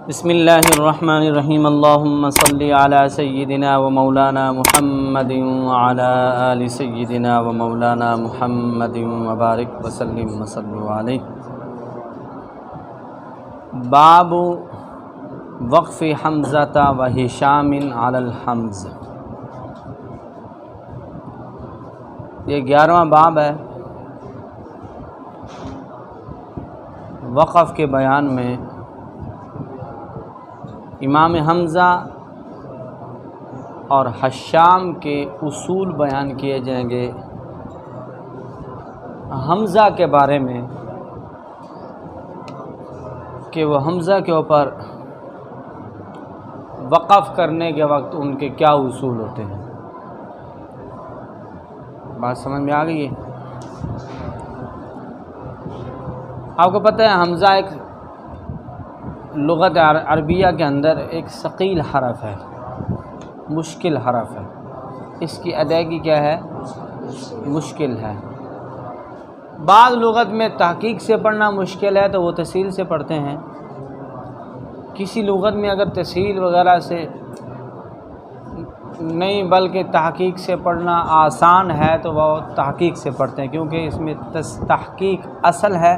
بسم اللہ الرحمن الرحیم اللہم صلی علی سیدنا و مولانا محمد وعلی آل سیدنا و مولانا محمد وبارک وسلم وصلوا علیہ۔ باب وقف حمزہ و ہشام علی الحمز، یہ 11واں باب ہے وقف کے بیان میں۔ امام حمزہ اور ہشام کے اصول بیان کیے جائیں گے۔ حمزہ کے بارے میں کہ وہ حمزہ کے اوپر وقف کرنے کے وقت ان کے کیا اصول ہوتے ہیں۔ بات سمجھ میں آ گئی ہے؟ آپ کو پتہ ہے حمزہ ایک لغت عربیہ کے اندر ایک ثقیل حرف ہے، مشکل حرف ہے، اس کی ادائیگی کیا ہے؟ مشکل ہے۔ بعض لغت میں تحقیق سے پڑھنا مشکل ہے تو وہ تسہیل سے پڑھتے ہیں، کسی لغت میں اگر تسہیل وغیرہ سے نہیں بلکہ تحقیق سے پڑھنا آسان ہے تو وہ تحقیق سے پڑھتے ہیں، کیونکہ اس میں تحقیق اصل ہے،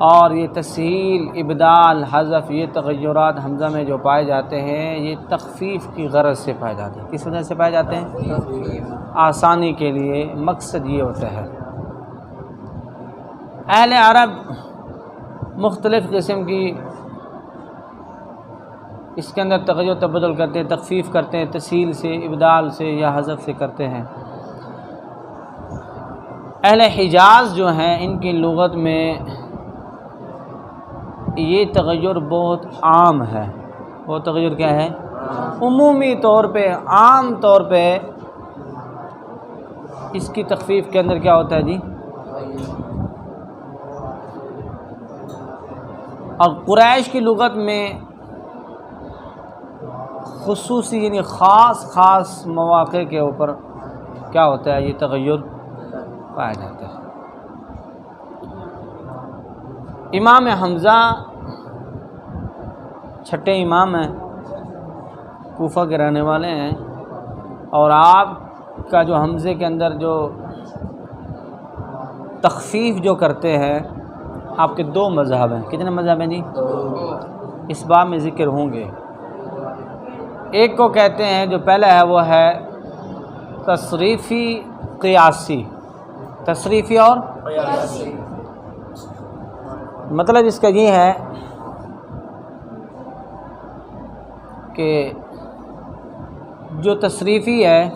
اور یہ تسہیل، ابدال، حذف، یہ تغیرات حمزہ میں جو پائے جاتے ہیں یہ تخفیف کی غرض سے پائے جاتے ہیں۔ کس وجہ سے پائے جاتے ہیں؟ آسانی کے لیے، مقصد یہ ہوتا ہے۔ اہل عرب مختلف قسم کی اس کے اندر تغیر تبدل کرتے ہیں، تخفیف کرتے ہیں، تسہیل سے، ابدال سے یا حذف سے کرتے ہیں۔ اہل حجاز جو ہیں ان کی لغت میں یہ تغیر بہت عام ہے۔ وہ تغیر کیا ہے؟ عمومی طور پہ، عام طور پہ اس کی تخفیف کے اندر کیا ہوتا ہے جی؟ اور قریش کی لغت میں خصوصی یعنی خاص مواقع کے اوپر کیا ہوتا ہے؟ یہ تغیر پایا جاتا ہے۔ امام حمزہ چھٹے امام ہیں، کوفہ کے رہنے والے ہیں، اور آپ کا جو حمزے کے اندر جو تخفیف جو کرتے ہیں، آپ کے 2 مذہب ہیں۔ کتنے مذہب ہیں جی؟ اس باب میں ذکر ہوں گے۔ ایک کو کہتے ہیں جو پہلا ہے وہ ہے تصریفی قیاسی، تصریفی اور قیاسی۔ مطلب اس کا یہ ہے کہ جو تصریفی ہے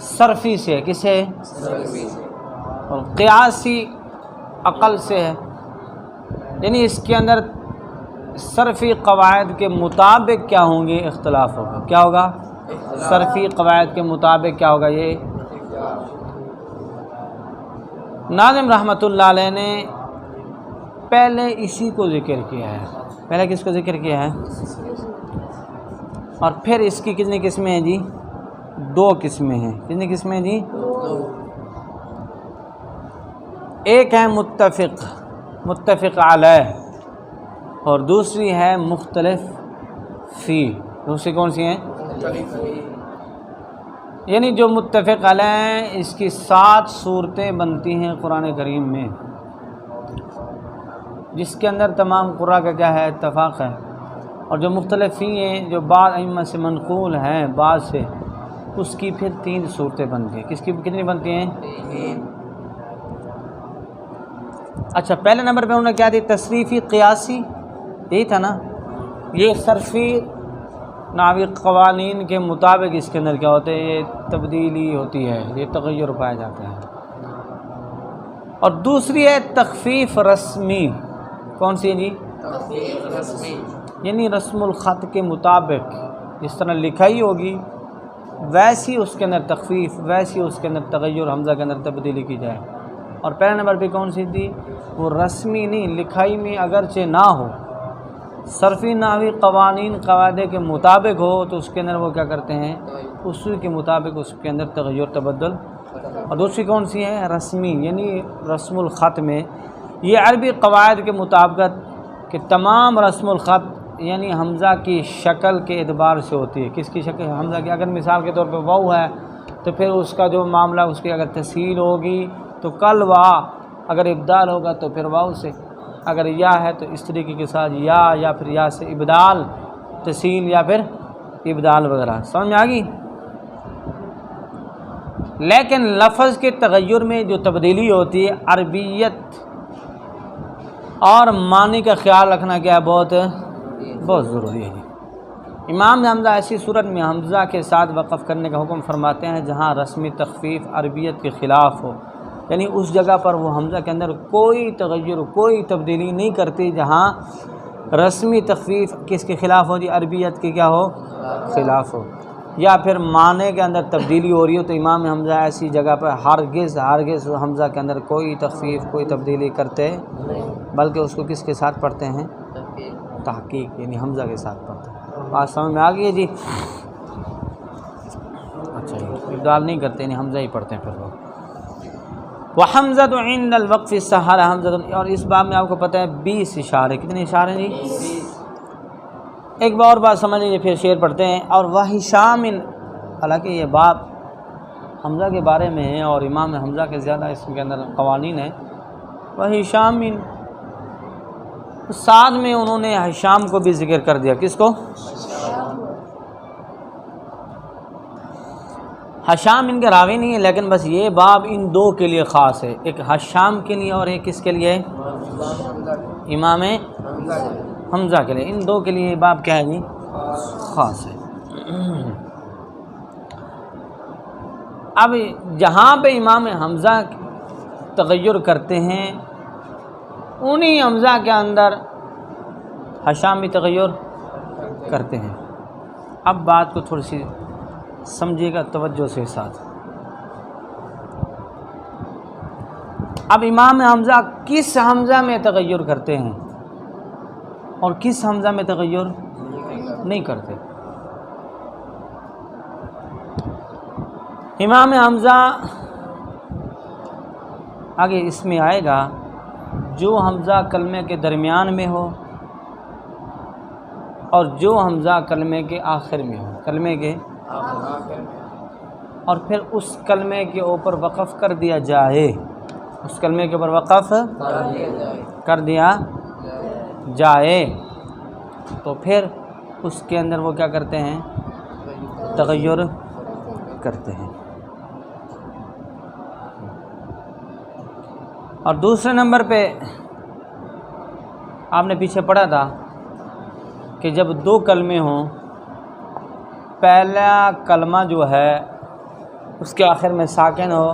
صرفی سے، کس ہے؟ صرفی سے۔ اور قیاسی عقل سے ہے، یعنی اس کے اندر صرفی قواعد کے مطابق کیا ہوں گے؟ اختلاف ہوگا۔ کیا ہوگا؟ صرفی قواعد کے مطابق کیا ہوگا؟ یہ ناظم رحمۃ اللہ علیہ نے پہلے اسی کو ذکر کیا ہے۔ پہلے کس کو ذکر کیا ہے؟ اور پھر اس کی کتنی قسمیں ہیں جی؟ 2 قسمیں ہیں۔ کتنی قسمیں ہیں جی؟ 2۔ ایک ہے متفق علیہ، اور دوسری ہے مختلف فی۔ دوسری کون سی ہیں؟ یعنی جو متفق علیہ اس کی 7 صورتیں بنتی ہیں قرآن کریم میں، جس کے اندر تمام قراء کا کیا ہے؟ اتفاق ہے۔ اور جو مختلف فی ہیں، جو بعض ائمہ سے منقول ہیں، بعض سے، اس کی پھر 3 صورتیں بنتی ہیں۔ کس کی کتنی بنتی ہیں؟ 3۔ اچھا، پہلے نمبر پہ انہوں نے کیا دی؟ تصریفی قیاسی، یہی تھا نا؟ یہ صرفی نحوی قوانین کے مطابق اس کے اندر کیا ہوتا ہے؟ یہ تبدیلی ہوتی ہے، یہ تغیر پایا جاتا ہے۔ اور دوسری ہے تخفیف رسمی۔ کون سی ہے جی؟ تخفیف رسمی، یعنی رسم الخط کے مطابق جس طرح لکھائی ہوگی ویسی اس کے اندر تخفیف، ویسی اس کے اندر تغیر، حمزہ کے اندر تبدیلی کی جائے۔ اور پہلے نمبر پہ کون سی تھی؟ وہ رسمی نہیں، لکھائی میں اگرچہ نہ ہو، صرفی نحوی قوانین قواعد کے مطابق ہو تو اس کے اندر وہ کیا کرتے ہیں؟ اسی کے مطابق اس کے اندر تغیر تبدل۔ اور دوسری کون سی ہے؟ رسمی، یعنی رسم الخط میں یہ عربی قواعد کے مطابق کہ تمام رسم الخط یعنی حمزہ کی شکل کے اعتبار سے ہوتی ہے. کس کی شکل؟ حمزہ کی. اگر مثال کے طور پہ واو ہے تو پھر اس کا جو معاملہ اس کی اگر تسہیل ہوگی تو کل وا، اگر ابدال ہوگا تو پھر واو سے، اگر یا ہے تو اس طریقے کے ساتھ یا پھر یا سے ابدال، تسہیل یا پھر ابدال وغیرہ. سمجھ میں آ گئی؟ لیکن لفظ کے تغیر میں جو تبدیلی ہوتی ہے عربیت اور معنی کا خیال رکھنا کیا ہے، بہت ضروری ہے. امام حمزہ ایسی صورت میں حمزہ کے ساتھ وقف کرنے کا حکم فرماتے ہیں جہاں رسمی تخفیف عربیت کے خلاف ہو، یعنی اس جگہ پر وہ حمزہ کے اندر کوئی تغیر کوئی تبدیلی نہیں کرتی جہاں رسمی تخفیف کس کے خلاف ہو جی، عربیت کے کیا ہو، خلاف ہو، یا پھر معنی کے اندر تبدیلی ہو رہی ہو. تو امام حمزہ ایسی جگہ پر ہرگز حمزہ کے اندر کوئی تخفیف کوئی تبدیلی کرتے، بلکہ اس کو کس کے ساتھ پڑھتے ہیں، تحقیق یعنی حمزہ کے ساتھ پڑھتے ہیں. بات سمجھ میں آ گئی ہے جی؟ اچھا جی، ابدال نہیں کرتے یعنی حمزہ ہی پڑھتے ہیں پھر وہ. وحمزۃ عند الوقف سہل حمزۃ، اور اس باب میں آپ کو پتہ ہے 20 اشارے. کتنے اشارے جی؟ ایک بار اور بات سمجھ لیجیے پھر شعر پڑھتے ہیں. اور وہشام، حالانکہ یہ باب حمزہ کے بارے میں ہے اور امام حمزہ کے زیادہ اس کے اندر قوانین ہیں. وہشام، ساتھ میں انہوں نے ہشام کو بھی ذکر کر دیا. کس کو؟ ہشام ان کے راوی نہیں ہے، لیکن بس یہ باب ان دو کے لیے خاص ہے، ایک ہشام کے لیے اور ایک کس کے لیے، امام حمزہ کے لیے. ان دو کے لیے یہ باب کیا ہے جی، خاص ہے. اب جہاں پہ امام حمزہ تغیر کرتے ہیں انہی حمزہ کے اندر ہشام بھی تغیر کرتے ہیں. اب بات کو تھوڑی سی سمجھیے گا توجہ سے ساتھ. اب امام حمزہ کس حمزہ میں تغیر کرتے ہیں اور کس حمزہ میں تغیر نہیں کرتے. امام حمزہ آگے اس میں آئے گا جو حمزہ کلمے کے درمیان میں ہو اور جو حمزہ کلمے کے آخر میں ہو، کلمے کے، اور پھر اس کلمے کے اوپر وقف کر دیا جائے، اس کلمے کے اوپر وقف کر دیا جائے تو پھر اس کے اندر وہ کیا کرتے ہیں، تغیر کرتے ہیں. اور دوسرے نمبر پہ آپ نے پیچھے پڑھا تھا کہ جب دو کلمے ہوں، پہلا کلمہ جو ہے اس کے آخر میں ساکن ہو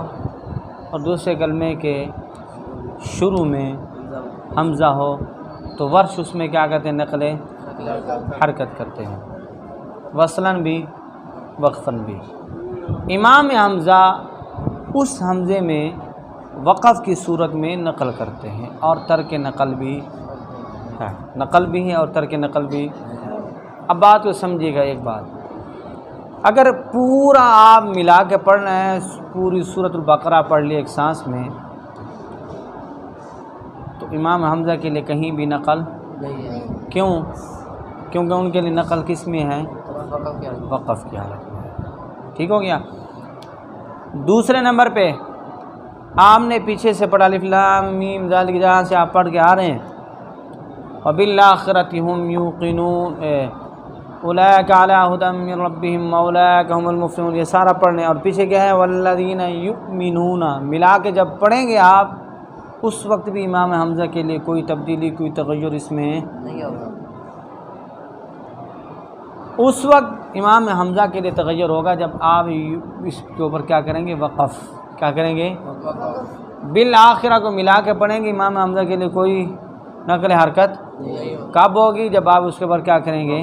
اور دوسرے کلمے کے شروع میں حمزہ ہو، تو ورش اس میں کیا کرتے ہیں، نقل حرکت کرتے ہیں، وصلاً بھی وقفاً بھی. امام حمزہ اس حمزے میں وقف کی صورت میں نقل کرتے ہیں اور ترک نقل بھی ہے، نقل بھی ہے اور ترک نقل بھی. اب بات کو سمجھیے گا. ایک بات، اگر پورا آپ ملا کے پڑھنا ہے، پوری سورۃ البقرہ پڑھ لی ایک سانس میں، تو امام حمزہ کے لیے کہیں بھی نقل کیوں؟ کیونکہ ان کے لیے نقل کس میں ہے، وقف کی حالت میں. ٹھیک ہو گیا. دوسرے نمبر پہ آپ نے پیچھے سے پڑھا الف لام میم ذالک، جہاں سے آپ پڑھ کے آ رہے ہیں، وبالآخرۃ ھم یوقنون اولئک علی ھدی من ربہم واولئک ھم المفلحون، یہ سارا پڑھنے. اور پیچھے کیا ہے، والذین یؤمنون، ملا کے جب پڑھیں گے آپ اس وقت بھی امام حمزہ کے لیے کوئی تبدیلی کوئی تغیر اس میں نہیں ہوگا. اس وقت امام حمزہ کے لیے تغیر ہوگا جب آپ اس کے اوپر کیا کریں گے، وقف. کیا کریں گے، بالآخرہ کو ملا کے پڑھیں گے. امام حمزہ کے لیے کوئی نقل حرکت کب ہوگی، جب آپ اس کے اوپر کیا کریں گے،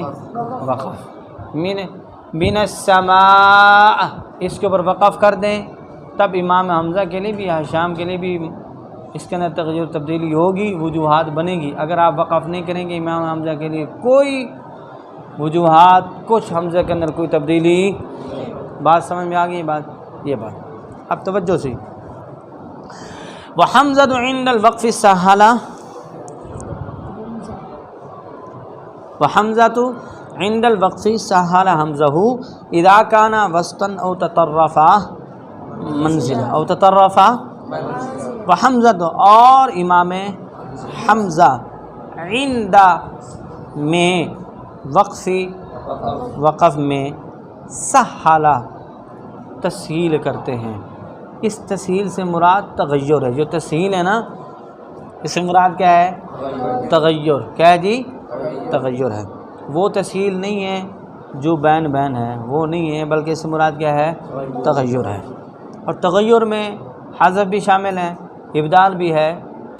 وقف. من السماء اس کے اوپر وقف کر دیں، تب امام حمزہ کے لیے بھی ہشام کے لیے بھی اس کے اندر تغیر تبدیلی ہوگی، وجوہات بنے گی. اگر آپ وقف نہیں کریں گے امام حمزہ کے لیے کوئی وجوہات، کچھ حمزہ کے اندر کوئی تبدیلی. بات سمجھ میں آ گئی بات، یہ بات اب توجہ سے. وحمزۃ عند الوقف سہل، وحمزۃ عند الوقف سہل حمزہ اذا کان وسطا او تطرفا منزلا او تطرفا وحمزۃ اور امام حمزہ عند میں وقف میں سہل تسہیل کرتے ہیں. اس تسہیل سے مراد تغیر ہے. جو تسہیل ہے نا اس سے مراد کیا ہے؟ تغیر. کیا ہے جی؟ تغیر ہے. وہ تسہیل نہیں ہے جو بین ہے، وہ نہیں ہے، بلکہ اس سے مراد کیا ہے؟ تغیر ہے. اور تغیر میں حذف بھی شامل ہے، ابدال بھی ہے،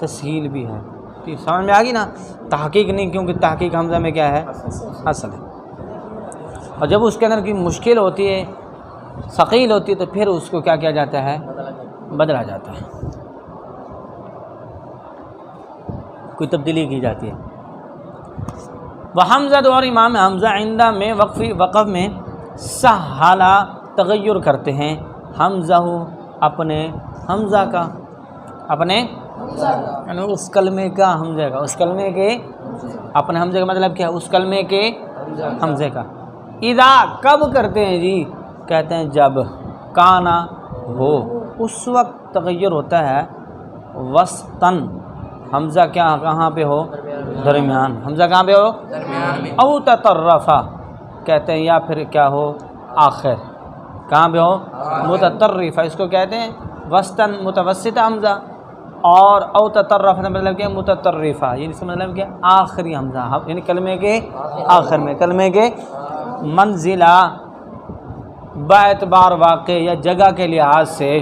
تسہیل بھی ہے. ٹھیک سمجھ میں آ گئی نا؟ تحقیق نہیں، کیونکہ تحقیق حمزہ میں کیا ہے؟ اصل ہے. اور جب اس کے اندر کی مشکل ہوتی ہے، ثقیل ہوتی ہے، تو پھر اس کو کیا کیا جاتا ہے؟ بدلا جاتا ہے، کوئی تبدیلی کی جاتی ہے. وہ حمزہ اور امام حمزہ عندہ میں وقف میں سہلا تغیر کرتے ہیں حمزہ اپنے حمزہ کا، اپنے یعنی اس کلمے کا حمزے کا، اس کلمے کے اپنے حمزے کا مطلب کیا ہے؟ اس کلمے کے حمزے کا. اذا کب کرتے ہیں جی؟ کہتے ہیں جب کانا ہو، اس وقت تغیر ہوتا ہے وسطن، حمزہ کیا کہاں پہ ہو؟ درمیان. حمزہ کہاں پہ ہو؟ او تطرفا کہتے ہیں، یا پھر کیا ہو؟ آخر. کہاں پہ ہو؟ متطرفہ، اس کو کہتے ہیں وسطن متوسط حمزہ. اور او تطرفہ مطلب کیا؟ متطرفہ، یعنی اس کا مطلب کیا؟ آخری حمزہ، یعنی کلمے کے آخر میں، کلمے کے منزلہ باعتبار واقع یا جگہ کے لحاظ سے.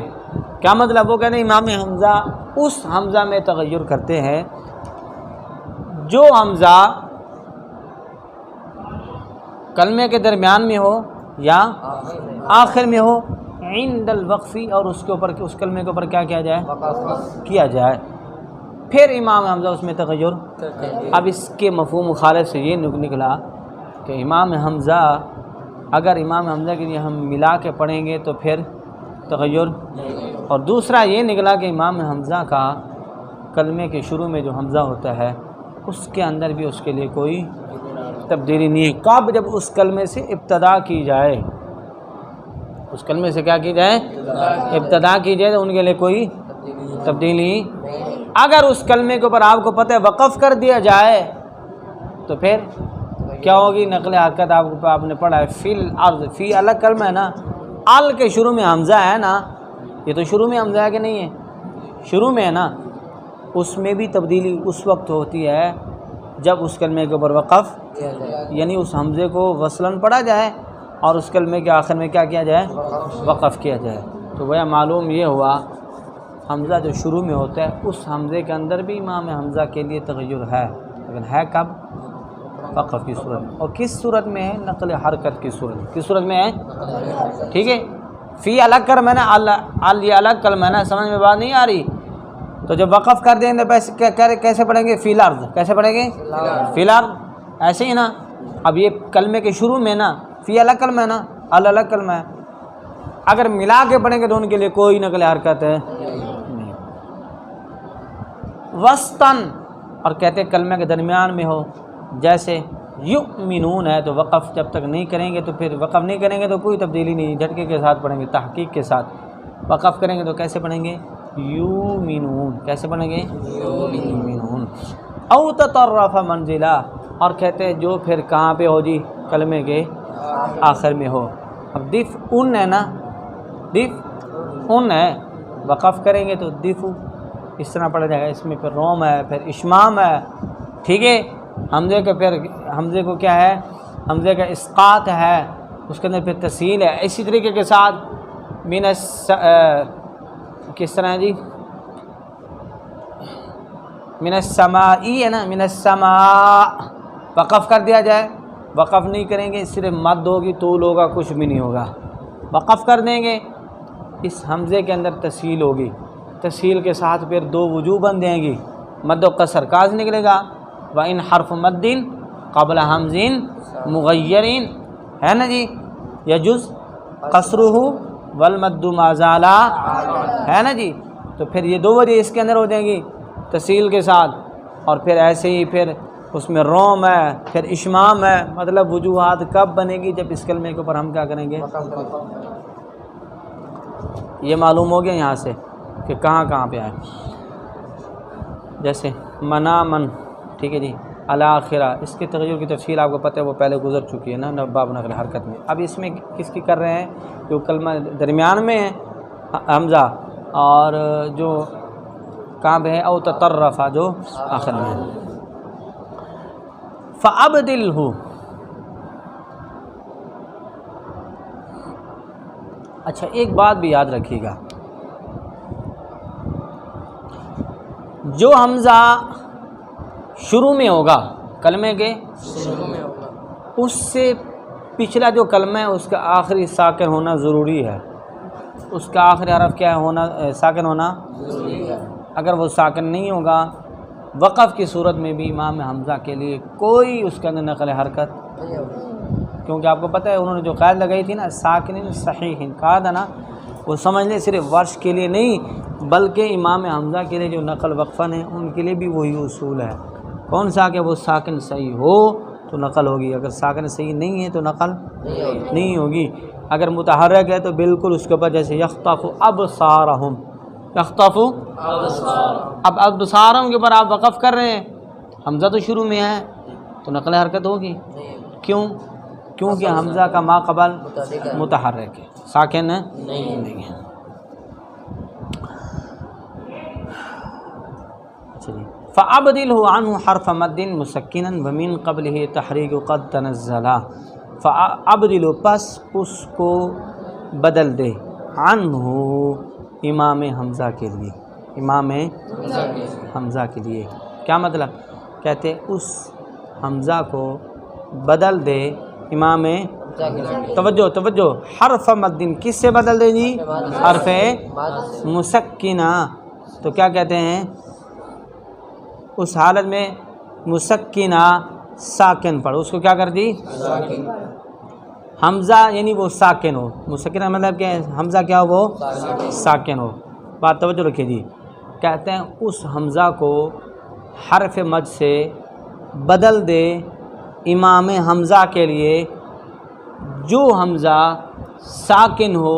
کیا مطلب؟ وہ کہتے ہیں امام حمزہ اس حمزہ میں تغیر کرتے ہیں جو حمزہ کلمے کے درمیان میں ہو یا آخر میں ہو، عند الوقفی، اور اس کے اوپر اس کلمے کے اوپر کیا کیا جائے؟ کیا جائے. پھر امام حمزہ اس میں تغیر. اب اس کے مفہوم مخالف سے یہ نکلا کہ امام حمزہ، اگر امام حمزہ کے لیے ہم ملا کے پڑھیں گے تو پھر تغیر. اور دوسرا یہ نکلا کہ امام حمزہ کا کلمے کے شروع میں جو حمزہ ہوتا ہے اس کے اندر بھی اس کے لیے کوئی تبدیلی نہیں ہے. کب؟ جب اس کلمے سے ابتدا کی جائے، اس کلمے سے کیا کی جائے؟ ابتدا کی جائے، تو ان کے لیے کوئی تبدیلی. اگر اس کلمے کے اوپر آپ کو پتہ ہے وقف کر دیا جائے تو پھر کیا ہوگی؟ نقل حرکت. آپ نے پڑھا ہے فی الارض، فی الگ کلمہ ہے نا، ال کے شروع میں حمزہ ہے نا، یہ تو شروع میں حمزہ ہے کہ نہیں ہے؟ شروع میں ہے نا. اس میں بھی تبدیلی اس وقت ہوتی ہے جب اس کلمے کے اوپر وقف، یعنی اس حمزے کو وصلاً پڑھا جائے اور اس کلمے کے آخر میں کیا کیا جائے؟ وقف کیا جائے. تو وہ معلوم یہ ہوا حمزہ جو شروع میں ہوتا ہے اس حمزے کے اندر بھی امام حمزہ کے لیے تغیر ہے، لیکن ہے کب؟ وقف کی صورت میں. اور کس صورت میں ہے؟ نقل حرکت کی صورت میں. کس صورت میں ہے؟ ٹھیک ہے. فی الگ کر میں نا، یہ الگ کلمہ ہے نا، سمجھ میں بات نہیں آ رہی؟ تو جب وقف کر دیں گے کیسے پڑھیں گے؟ فی الارض. کیسے پڑھیں گے؟ فی الارض. ایسے ہی نا. اب یہ کلمے کے شروع میں نا فی الگ کلمہ ہے نا، الگ کلمہ ہے. اگر ملا کے پڑھیں گے تو ان کے لیے کوئی نقل حرکت ہے نہیں. وسطن، اور کہتے ہیں کلمے کے درمیان میں ہو، جیسے یؤمنون ہے تو وقف جب تک نہیں کریں گے تو پھر وقف نہیں کریں گے تو کوئی تبدیلی نہیں، جھٹکے کے ساتھ پڑھیں گے، تحقیق کے ساتھ. وقف کریں گے تو کیسے پڑھیں گے؟ یؤمنون. کیسے پڑھیں گے؟ یؤمنون. او تطرف منزلہ، اور کہتے ہیں جو پھر کہاں پہ ہو جی؟ کلمے کے آخر میں ہو. اب دف ان ہے نا، دف ان ہے، وقف کریں گے تو دفو اس طرح پڑھا جائے گا. اس میں پھر روم ہے، پھر اشمام ہے. ٹھیک ہے. حمزے کا پھر حمزے کو کیا ہے؟ حمزے کا اسقاط ہے، اس کے اندر پھر تسہیل ہے. اسی طریقے کے ساتھ کس طرح ہے جی؟ من السمائی ہے نا، من السماء وقف کر دیا جائے. وقف نہیں کریں گے، صرف مد ہوگی، طول ہوگا، کچھ بھی نہیں ہوگا. وقف کر دیں گے، اس حمزے کے اندر تسہیل ہوگی. تسہیل کے ساتھ پھر دو وجوہ بن جائیں گی، مد و قصر کاز نکلے گا. وَإِنْ حرف مد قبل حمزین مغیرین ہے نا جی، یجوز قصرہ والمد ما زال ہے نا جی. تو پھر یہ دو وجہ اس کے اندر ہو جائیں گی تسہیل کے ساتھ. اور پھر ایسے ہی پھر اس میں روم ہے، پھر اشمام ہے، مطلب وجوہات کب بنے گی؟ جب اس کلمے کے اوپر ہم کیا کریں گے؟ یہ معلوم ہو گیا یہاں سے کہ کہاں کہاں پہ آئے. جیسے منامن، ٹھیک ہے جی، الاخرہ، اس کے تغیر کی تفصیل آپ کو پتہ ہے، وہ پہلے گزر چکی ہے نا باب نقل حرکت میں. اب اس میں کس کی کر رہے ہیں؟ جو کلمہ درمیان میں ہے حمزہ، اور جو کہاں پہ ہے؟ او تطرفہ، جو آخر میں ہے. فَأَبْدِلْهُ، اچھا ایک بات بھی یاد رکھیے گا، جو حمزہ شروع میں ہوگا کلمے کے، اس سے پچھلا جو کلمہ ہے اس کا آخری ساکن ہونا ضروری ہے. اس کا آخری حرف کیا ہونا؟ ساکن ہونا ضروری ہے. اگر وہ ساکن نہیں ہوگا، وقف کی صورت میں بھی امام حمزہ کے لیے کوئی اس کے اندر نقل حرکت، کیونکہ آپ کو پتہ ہے انہوں نے جو قاعدہ لگائی تھی نا، ساکن صحیح کہا تھا نا، وہ سمجھ لیں صرف ورش کے لیے نہیں بلکہ امام حمزہ کے لیے جو نقل وقفن ہے ان کے لیے بھی وہی اصول ہے. کون سا؟ کہ وہ ساکن صحیح ہو تو نقل ہوگی، اگر ساکن صحیح نہیں ہے تو نقل نہیں ہوگی. اگر متحرک ہے تو بالکل اس کے اوپر جیسے یخطف ابصارہم، یخطف اب ابصارہم کے اوپر آپ وقف کر رہے ہیں، حمزہ تو شروع میں ہے تو نقل حرکت ہوگی. کیوں؟ کیونکہ حمزہ کا ما قبل متحرک ہے، ساکن نہیں ہے. فَأَبْدِلْهُ عَنْهُ حَرْفَ مَدٍ مُسَكِّنًا وَمِن قَبْلِهِ تَحْرِيكُ قَدْ تَنَزَّلَ. فَأَبْدِلْهُ، پس اس کو بدل دے، عنہ امام حمزہ کے لیے، امام حمزہ کے لیے. کیا مطلب؟ کہتے اس حمزہ کو بدل دے امام، توجہ، حرف مدن، کس سے بدل دے جی؟ حرف مسکنہ. تو کیا کہتے ہیں اس حالت میں؟ مسکنہ ساکن پڑھ، اس کو کیا کر دی؟ حمزہ یعنی وہ ساکن ہو. مسکنہ مطلب کیا ہے؟ حمزہ کیا ہو؟ وہ ساکن ہو. بات توجہ رکھیے جی. کہتے ہیں اس حمزہ کو حرف مد سے بدل دے امام حمزہ کے لیے جو حمزہ ساکن ہو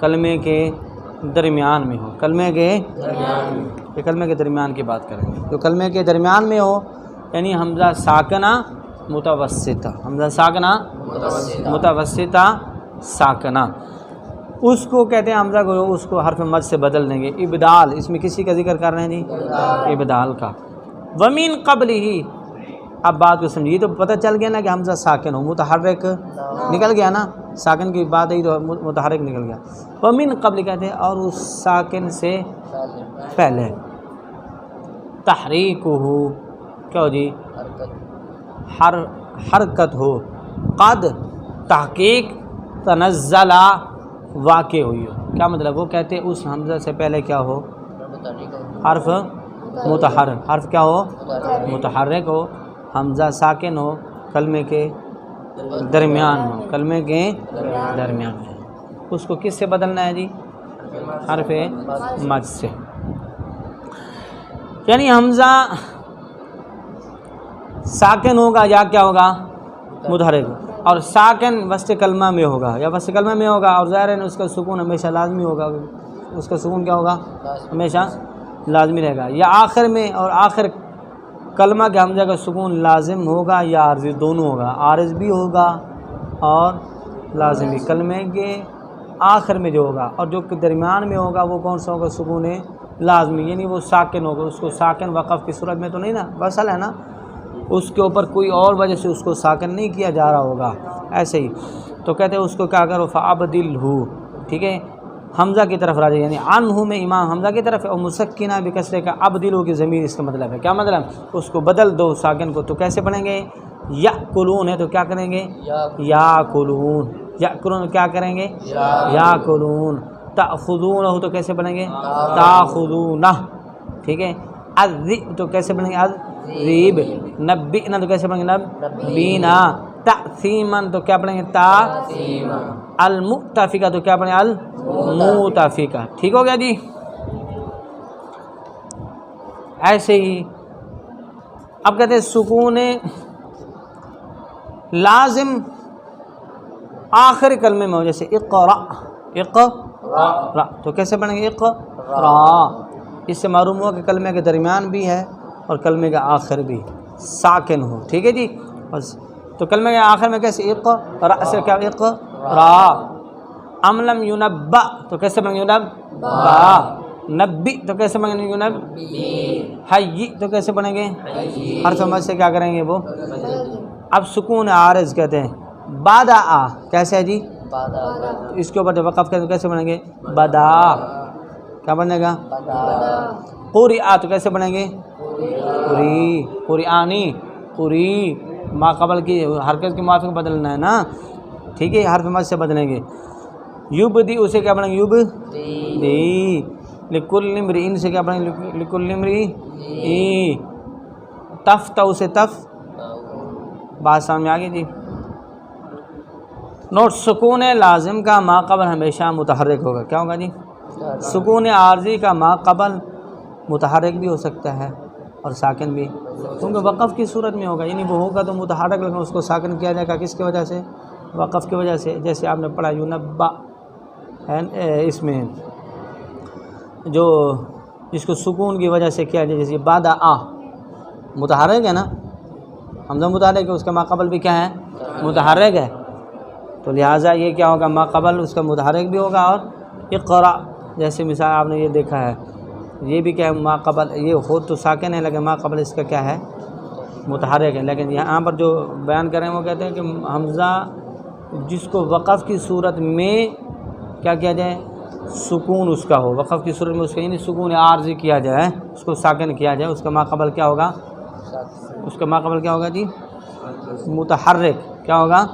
کلمے کے درمیان میں ہو. کلمے کے درمیان کی بات کریں گے. جو کلمے کے درمیان میں ہو یعنی حمزہ ساکنہ متوسطہ، حمزہ ساکنہ متوسطہ ساکنہ، اس کو کہتے ہیں حمزہ کو، اس کو حرف مد سے بدل دیں گے. ابدال، اس میں کسی کا ذکر کر رہے ہیں جی؟ ابدال کا. ومن قبلہ، اب بات کو سمجھیے تو پتہ چل گیا نا کہ حمزہ ساکن ہو، متحرک نکل گیا نا، ساکن کی بات ہے تو متحرک نکل گیا. ومن قبل کہتے ہیں اور اس ساکن سے پہلے، تحریک ہو، کیا ہو جی؟ حرکت ہو. قد، تحقیق، تنزل، واقع ہوئی ہو. کیا مطلب؟ وہ کہتے ہیں اس حمزہ سے پہلے کیا ہو؟ حرف متحرک. حرف کیا ہو؟ متحرک ہو. حمزہ ساکن ہو، کلمے کے درمیان ہو، کلمے کے درمیان ہے. اس کو کس سے بدلنا ہے جی؟ حرف مد سے. یعنی حمزہ ساکن ہوگا یا کیا ہوگا؟ متحرک. اور ساکن وسط کلمہ میں ہوگا یا وسط کلمہ میں ہوگا، اور ظاہر ہے اس کا سکون ہمیشہ لازمی ہوگا. اس کا سکون کیا ہوگا؟ ہمیشہ لازمی رہے گا. یا آخر میں، اور آخر کلمہ کے حمزہ کا سکون لازم ہوگا یا عارض، دونوں ہوگا. عارض بھی ہوگا اور لازم بھی. کلمے کے آخر میں جو ہوگا اور جو درمیان میں ہوگا وہ کون سا ہوگا؟ سکون لازمی، یعنی وہ ساکن ہوگا. اس کو ساکن وقف کی صورت میں تو نہیں نا، وصل ہے نا، اس کے اوپر کوئی اور وجہ سے اس کو ساکن نہیں کیا جا رہا ہوگا. ایسے ہی تو کہتے ہیں اس کو کیا کرو؟ فَأَبْدِلْهُ، ٹھیک ہے، حمزہ کی طرف راجع، یعنی عنہ میں امام حمزہ کی طرف ہے، اور مسکنہ بکسرے کا ابدلو کی ضمیر اس کا مطلب ہے. کیا مطلب؟ اس کو بدل دو ساکن کو. تو کیسے پڑھیں گے؟ یأکلون ہے تو کیا کریں گے؟ یاکلون. یأکلون کیا کریں گے؟ یاکلون. تأخذون ہو تو کیسے پڑھیں گے؟ تاخذونہ. ٹھیک ہے. الذئب تو کیسے پڑھیں گے؟ الذئب. نبئنا تو کیسے پڑھیں گے؟ نبئنا. تأثیما تو کیا پڑھیں گے؟ تأثیما. المؤتفقہ تو کیا پڑھیں گے؟ المؤتفقہ. ٹھیک ہو گیا جی. ایسے ہی اب کہتے ہیں سکون لازم آخر کلمے میں ہو، جیسے اقرا، اقرا تو کیسے بنیں گے؟ اقرا. اس سے معلوم ہوا کہ کلمے کے درمیان بھی ہے اور کلمے کے آخر بھی ساکن ہو. ٹھیک ہے جی. بس تو کلمے کے آخر میں کیسے؟ اقرا سے کیا؟ اقرا. ام لم ینبأ تو کیسے بنیں گے؟ ینبأ. نبی تو کیسے بنیں گے؟ ینبی. حی تو کیسے بنیں گے؟ حرف مد سے کیا کریں گے وہ؟ اب سکون عارض کہتے ہیں بادا آ. کیسے ہے جی؟ اس کے اوپر جو وقف کرتے کیسے بنیں گے؟ بدا. کیا بنے گا؟ قرئ تو کیسے بنیں گے؟ قری. قرآنی. قری. ما قبل کی حرکت کے موافق بدلنا ہے نا. ٹھیک ہے، حرف مد سے بدلیں گے. یبدی اسے کیا بنیں گے؟ یبدی. لکل امرئ سے کیا بنیں گے؟ لکل امرئ. تفتح اسے تف. بات سامنے آ گئی جی. نوٹ، سکون لازم کا ما قبل ہمیشہ متحرک ہوگا. کیا ہوگا جی؟ سکون عارضی کا ما قبل متحرک بھی ہو سکتا ہے اور ساکن بھی، کیونکہ وقف کی صورت میں ہوگا. یعنی وہ ہوگا تو متحرک، لیکن اس کو ساکن کیا جائے گا کس کی وجہ سے؟ وقف کی وجہ سے. جیسے آپ نے پڑھا ینبا ہے، اس میں جو جس کو سکون کی وجہ سے کیا جائے، جیسے بادا آ متحرک ہے نا، حمزہ متحرک ہے، اس کا ما قبل بھی کیا ہے؟ متحرک ہے. تو لہٰذا یہ کیا ہوگا؟ ما قبل اس کا متحرک بھی ہوگا. اور اقرا جیسے مثال آپ نے یہ دیکھا ہے، یہ بھی کیا ہے؟ ما قبل یہ خود تو ساکن ہے لیکن ما قبل اس کا کیا ہے؟ متحرک ہے. لیکن یہاں پر جو بیان کریں وہ کہتے ہیں کہ حمزہ جس کو وقف کی صورت میں کیا کیا جائے؟ سکون اس کا ہو. وقف کی صورت میں اس کا یعنی سکون عارضی کیا جائے، اس کو ساکن کیا جائے، اس کا ما قبل کیا ہوگا؟ اس کا ما قبل کیا ہوگا جی؟ متحرک. کیا ہوگا؟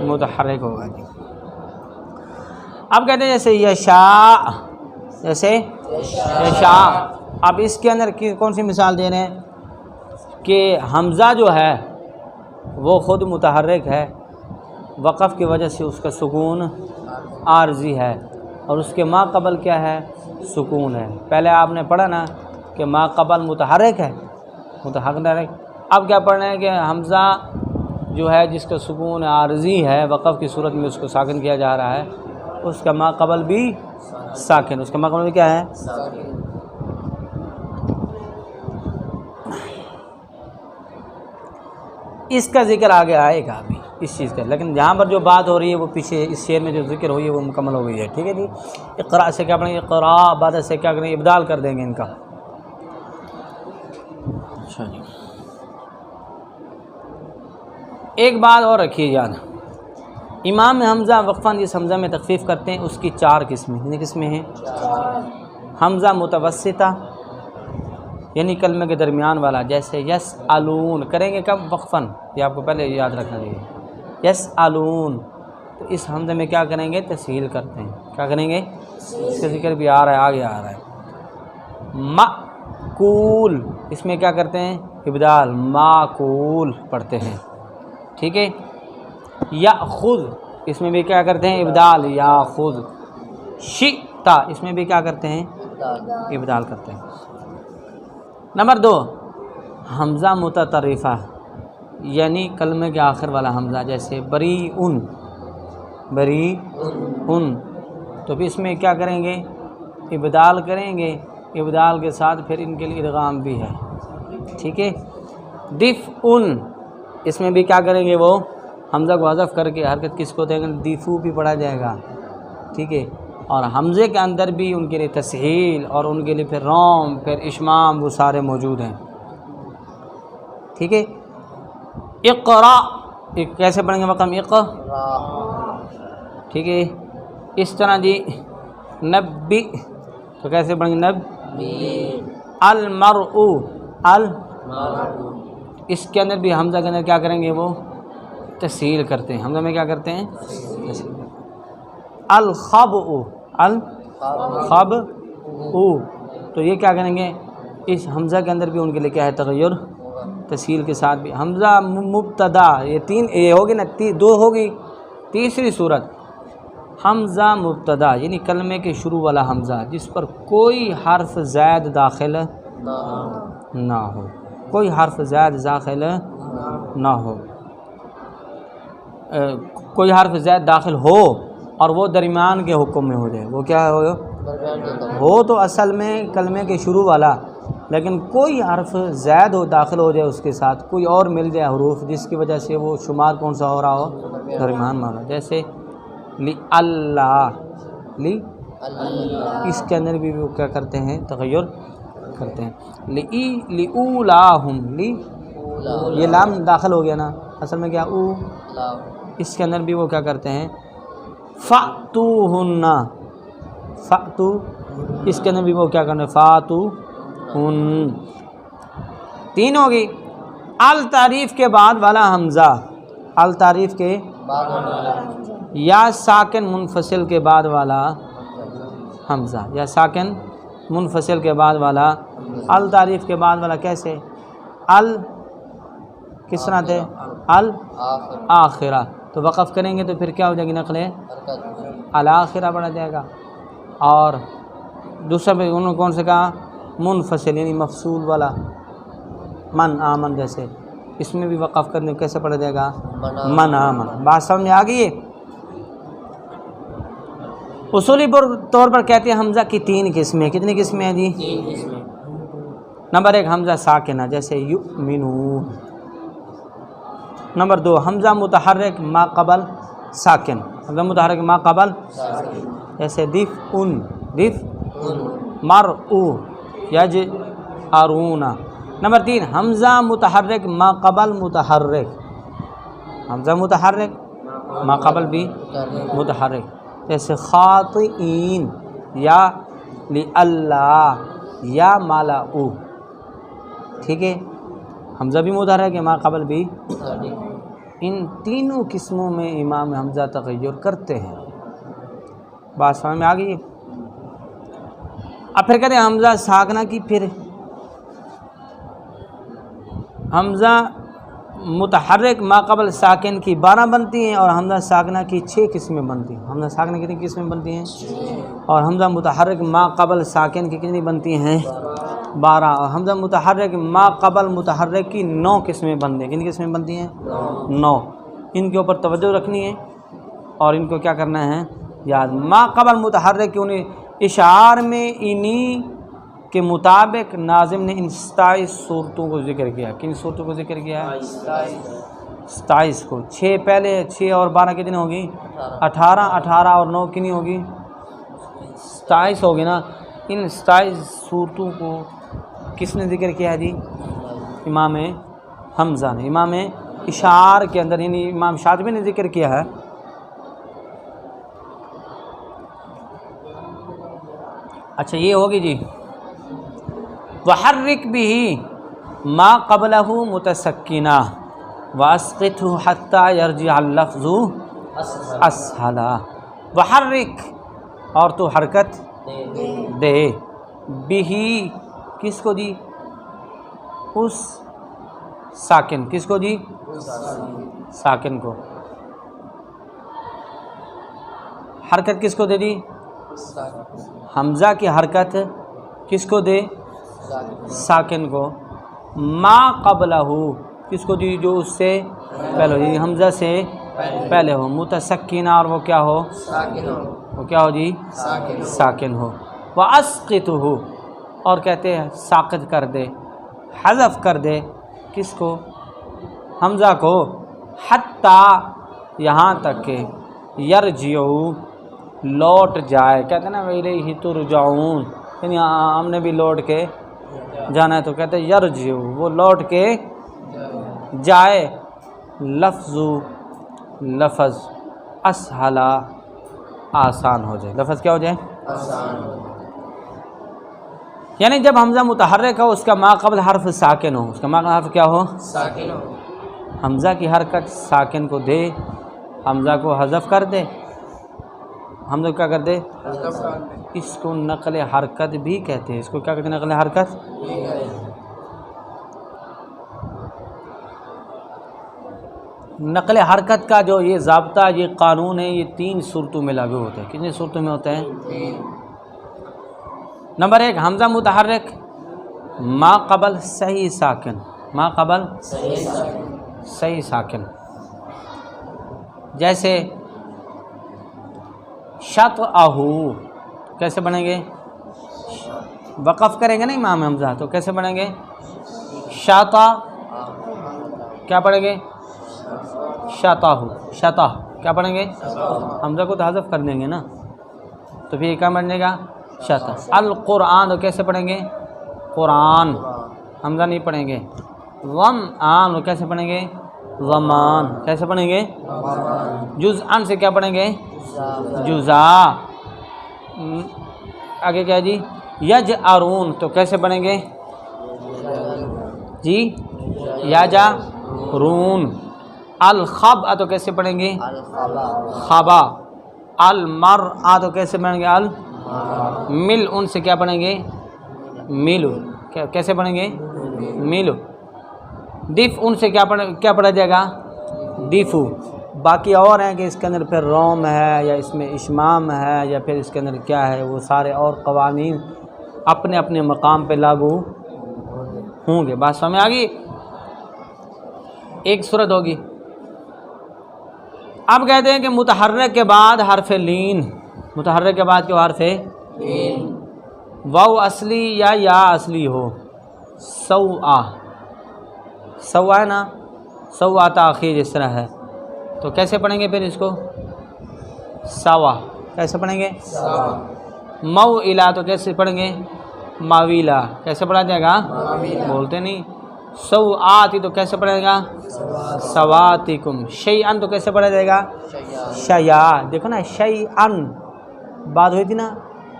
متحرک ہوگا جی. اب کہتے ہیں جیسے یشاء، جیسے یشاء. اب اس کے اندر کون سی مثال دے رہے ہیں کہ حمزہ جو ہے وہ خود متحرک ہے، وقف کی وجہ سے اس کا سکون عارضی ہے، اور اس کے ما قبل کیا ہے؟ سکون ہے. پہلے آپ نے پڑھا نا کہ ما قبل متحرک ہے، متحرک. اب کیا پڑھنا ہے کہ حمزہ جو ہے جس کا سکون عارضی ہے، وقف کی صورت میں اس کو ساکن کیا جا رہا ہے، اس کا ما قبل بھی ساکن. اس کا ما قبل بھی کیا ہے؟ اس کا ذکر آگے آئے گا ابھی اس چیز کا، لیکن جہاں پر جو بات ہو رہی ہے وہ پیچھے اس شعر میں جو ذکر ہوئی ہے وہ مکمل ہو گئی ہے. ٹھیک ہے جی. اقرا سے کیا پڑھیں گے؟ اقرا. بعد سے کیا کریں گے؟ ابدال کر دیں گے ان کا. اچھا جی. ایک بات اور رکھیے یاد، امام حمزہ وقفاً جس حمزہ میں تخفیف کرتے ہیں اس کی 4 قسمیں. یعنی قسمیں ہیں حمزہ متوسطہ، یعنی کلمے کے درمیان والا، جیسے یسألون کریں گے کب؟ وقفاً. یہ آپ کو پہلے یاد رکھنا چاہیے. یسألون تو اس حمزے میں کیا کریں گے؟ تسہیل کرتے ہیں. کیا کریں گے؟ اس کا ذکر بھی آ رہا ہے، آگے آ رہا ہے. مأکول اس میں کیا کرتے ہیں؟ ابدال. معقول پڑھتے ہیں. ٹھیک ہے. یأخذ اس میں بھی کیا کرتے ہیں؟ ابدال. یاخذ. شئت اس میں بھی کیا کرتے ہیں؟ ابدال کرتے ہیں. نمبر 2 حمزہ متطرفہ، یعنی کلمے کے آخر والا حمزہ، جیسے بریئن. بریئن تو پھر اس میں کیا کریں گے؟ ابدال کریں گے. ابدال کے ساتھ پھر ان کے لیے ادغام بھی ہے. ٹھیک ہے. دفعن اس میں بھی کیا کریں گے؟ وہ حمزہ کو حذف کر کے حرکت کس کو دیں گے؟ دیفو بھی پڑھا جائے گا. ٹھیک ہے. اور حمزے کے اندر بھی ان کے لیے تسہیل اور ان کے لیے پھر روم، پھر اشمام، وہ سارے موجود ہیں. ٹھیک ہے. اقرا کیسے پڑھیں گے؟ مقام اقرا. ٹھیک ہے. اس طرح جی نبی تو کیسے پڑھیں گے؟ نبی. المرء اس کے اندر بھی حمزہ کے اندر کیا کریں گے؟ وہ تسہیل کرتے ہیں. حمزہ میں کیا کرتے ہیں؟ تسہیل. الخبء تو یہ کیا کریں گے؟ اس حمزہ کے اندر بھی ان کے لیے کیا ہے؟ تغیر. تسہیل کے ساتھ بھی. حمزہ مبتدا یہ ہوگی نا، 2 ہوگی. تیسری صورت حمزہ مبتدا، یعنی کلمے کے شروع والا حمزہ جس پر کوئی حرف زائد داخل نہ ہو. کوئی حرف زائد داخل نہ ہو، کوئی حرف زائد داخل ہو اور وہ درمیان کے حکم میں ہو جائے، وہ کیا ہو تو اصل میں کلمے کے شروع والا، لیکن کوئی حرف زائد ہو داخل ہو جائے اس کے ساتھ، کوئی اور مل جائے حروف جس کی وجہ سے وہ شمار کون سا ہو رہا ہو، درمیان والا، جیسے لی اللہ، لی اس کے اندر بھی وہ کیا کرتے ہیں، تغیر کرتے ہیں، لی اولاہم، لی یہ لام داخل ہو گیا نا، اصل میں کیا او، اس کے اندر بھی وہ کیا کرتے ہیں، فَأْتُوهُنَّ، فَأْتُو، اس کے اندر بھی وہ کیا کرتے ہیں، فَأْتُوهُنَّ، تین ہوگی۔ التعریف کے بعد والا حمزہ، التعریف کے یا ساکن منفصل کے بعد والا حمزہ، یا ساکن منفصل کے بعد والا، التعریف کے بعد والا کیسے، ال کس طرح تھے، الآخرہ، تو وقف کریں گے تو پھر کیا ہو جائے گی، نقلیں الآخرہ پڑھا جائے گا، اور دوسرا بھی انہوں نے کون سے کہا، منفصل یعنی مفصول والا، من آمن جیسے، اس میں بھی وقف کرنے کیسے پڑھا جائے گا، من آمن۔ بات سمجھ میں آ گئی ہے؟ اصولی طور پر کہتے ہیں حمزہ کی تین قسمیں، کتنی قسمیں ہیں جی، نمبر ایک حمزہ ساکنہ جیسے یؤمنون، نمبر دو حمزہ متحرک ما قبل ساکن، حمزہ متحرک ما قبل جیسے دفعن، مرء، یجأرون۔ نمبر تین حمزہ متحرک ما قبل متحرک، حمزہ متحرک ما قبل بھی متحرک، جیسے خاطئین یا للہ یا ملأ، ٹھیک ہے، حمزہ بھی متحرک ہے ما قبل بھی، ان تینوں قسموں میں امام حمزہ تغیر کرتے ہیں۔ بات سمجھ میں آ گئی ہے؟ اب پھر کہتے ہیں حمزہ ساکنہ کی، پھر حمزہ متحرک ما قبل ساکن کی 12 بنتی ہیں، اور حمزہ ساکنہ کی 6 قسمیں بنتی ہیں۔ حمزہ ساکنہ کی کتنی قسمیں بنتی ہیں، اور حمزہ متحرک ما قبل ساکن کی کتنی بنتی ہیں، 12، اور حمزہ متحرک ما قبل متحرک کی 9 قسمیں بنتی ہیں۔ کتنی قسمیں بنتی ہیں، 9۔ ان کے اوپر توجہ رکھنی ہے اور ان کو کیا کرنا ہے، یاد۔ ما قبل متحرک کی انہیں اشعار میں انہی کے مطابق ناظم نے ان 27 صورتوں کو ذکر کیا۔ کن صورتوں کو ذکر کیا ہے، 27 کو، 6 پہلے، 6 اور 12 کتنی ہوگی، 18، 18 اور 9 کتنی ہوگی، 27 ہوگی نا۔ ان 27 صورتوں کو کس نے ذکر کیا ہے جی، امام حمزہ نے، امام اشعار کے اندر، یعنی امام شاطبی نے ذکر کیا ہے۔ اچھا یہ ہوگی جی، وحرک بھی ما قبلہ متسکنہ واسقطہ حتی یرجع اللفظ اسہلا، وحرک اور تو حرکت دے، بھی کس کو جی، اس ساکن، کس کو جی، ساکن کو، حرکت کس کو دے دی، حمزہ کی حرکت کس کو دے، ساکن کو، ما قبلہ کس کو دی، جو اس سے پہلے ہو، یعنی حمزہ سے پہلے ہو، متسکنہ اور وہ کیا ہو، وہ کیا ہو جی، ساکن ہو، واسقطہ اور کہتے ہیں ساقط کر دے، حذف کر دے، کس کو، حمزہ کو، حتی یہاں تک کہ یرجعو لوٹ جائے، کہتے ہیں نا الیہ ترجعون، یعنی ہم نے بھی لوٹ کے جانا ہے، تو کہتے ہیں یرجعو وہ لوٹ کے جائے، لفظ اسہلا آسان ہو جائے، لفظ کیا ہو جائے، یعنی جب حمزہ متحرک ہو اس کا ما قبل حرف ساکن ہو، اس کا ما قبل حرف کیا ہو، ساکن ہو، حمزہ کی حرکت ساکن کو دے، حمزہ کو حذف کر دے، حمزہ کیا کر دے، اس کو نقل حرکت بھی کہتے ہیں، اس کو کیا کہتے ہیں، نقل حرکت۔ نقل حرکت کا جو یہ ضابطہ، یہ قانون ہے، یہ 3 صورتوں میں لاگو ہوتا ہے۔ کتنی صورتوں میں ہوتا ہے، نمبر 1 حمزہ متحرک ما قبل صحیح ساکن، ما قبل صحیح ساکن، جیسے شطأہو کیسے بنیں گے؟ وقف کریں گے نا امام حمزہ تو کیسے بنیں گے؟ شاطا، کیا پڑھیں گے؟ شطأہو، شطأ کیا پڑھیں گے؟ حمزہ کو تو حذف کر دیں گے نا، تو پھر کیا بنے گا؟ شطأ۔ القرآن تو کیسے پڑھیں گے؟ قرآن، حمزہ نہیں پڑھیں گے۔ ظمآن کیسے پڑھیں گے؟ ظمان، کیسے پڑھیں گے؟ جزءاً سے کیا پڑھیں گے؟ جزا۔ آگے کیا جی؟ یجأرون تو کیسے پڑھیں گے جی؟ یجأرون۔ الخبأ تو کیسے پڑھیں گے؟ خبا۔ المرأة تو کیسے پڑھیں گے؟ ملء سے کیا پڑھیں گے؟ ملو، کیسے پڑھیں گے؟ ملو۔ دفء سے کیا پڑھا جائے گا؟ دفو۔ باقی اور ہیں کہ اس کے اندر پھر روم ہے یا اس میں اشمام ہے یا پھر اس کے اندر کیا ہے، وہ سارے اور قوانین اپنے اپنے مقام پہ لاگو ہوں گے۔ بات سمجھ آ گئی؟ ایک صورت ہوگی۔ اب کہتے ہیں کہ متحرک کے بعد حرف لین، متحرک کے بعد کیوں حرف لین؟ واو اصلی یا اصلی ہو، سوآ، سوا ہے نا، سوا تاخیر اس طرح ہے، تو کیسے پڑھیں گے پھر اس کو؟ سوا، کیسے پڑھیں گے؟ موئلہ تو کیسے پڑھیں گے؟ ماویلا، کیسے پڑھا جائے گا؟ بولتے نہیں۔ سوآتی تو کیسے پڑھے گا؟ سواتکم۔ شیئن تو کیسے پڑھا جائے گا؟ شیا۔ دیکھو نا شیئن بات ہوئی تھی نا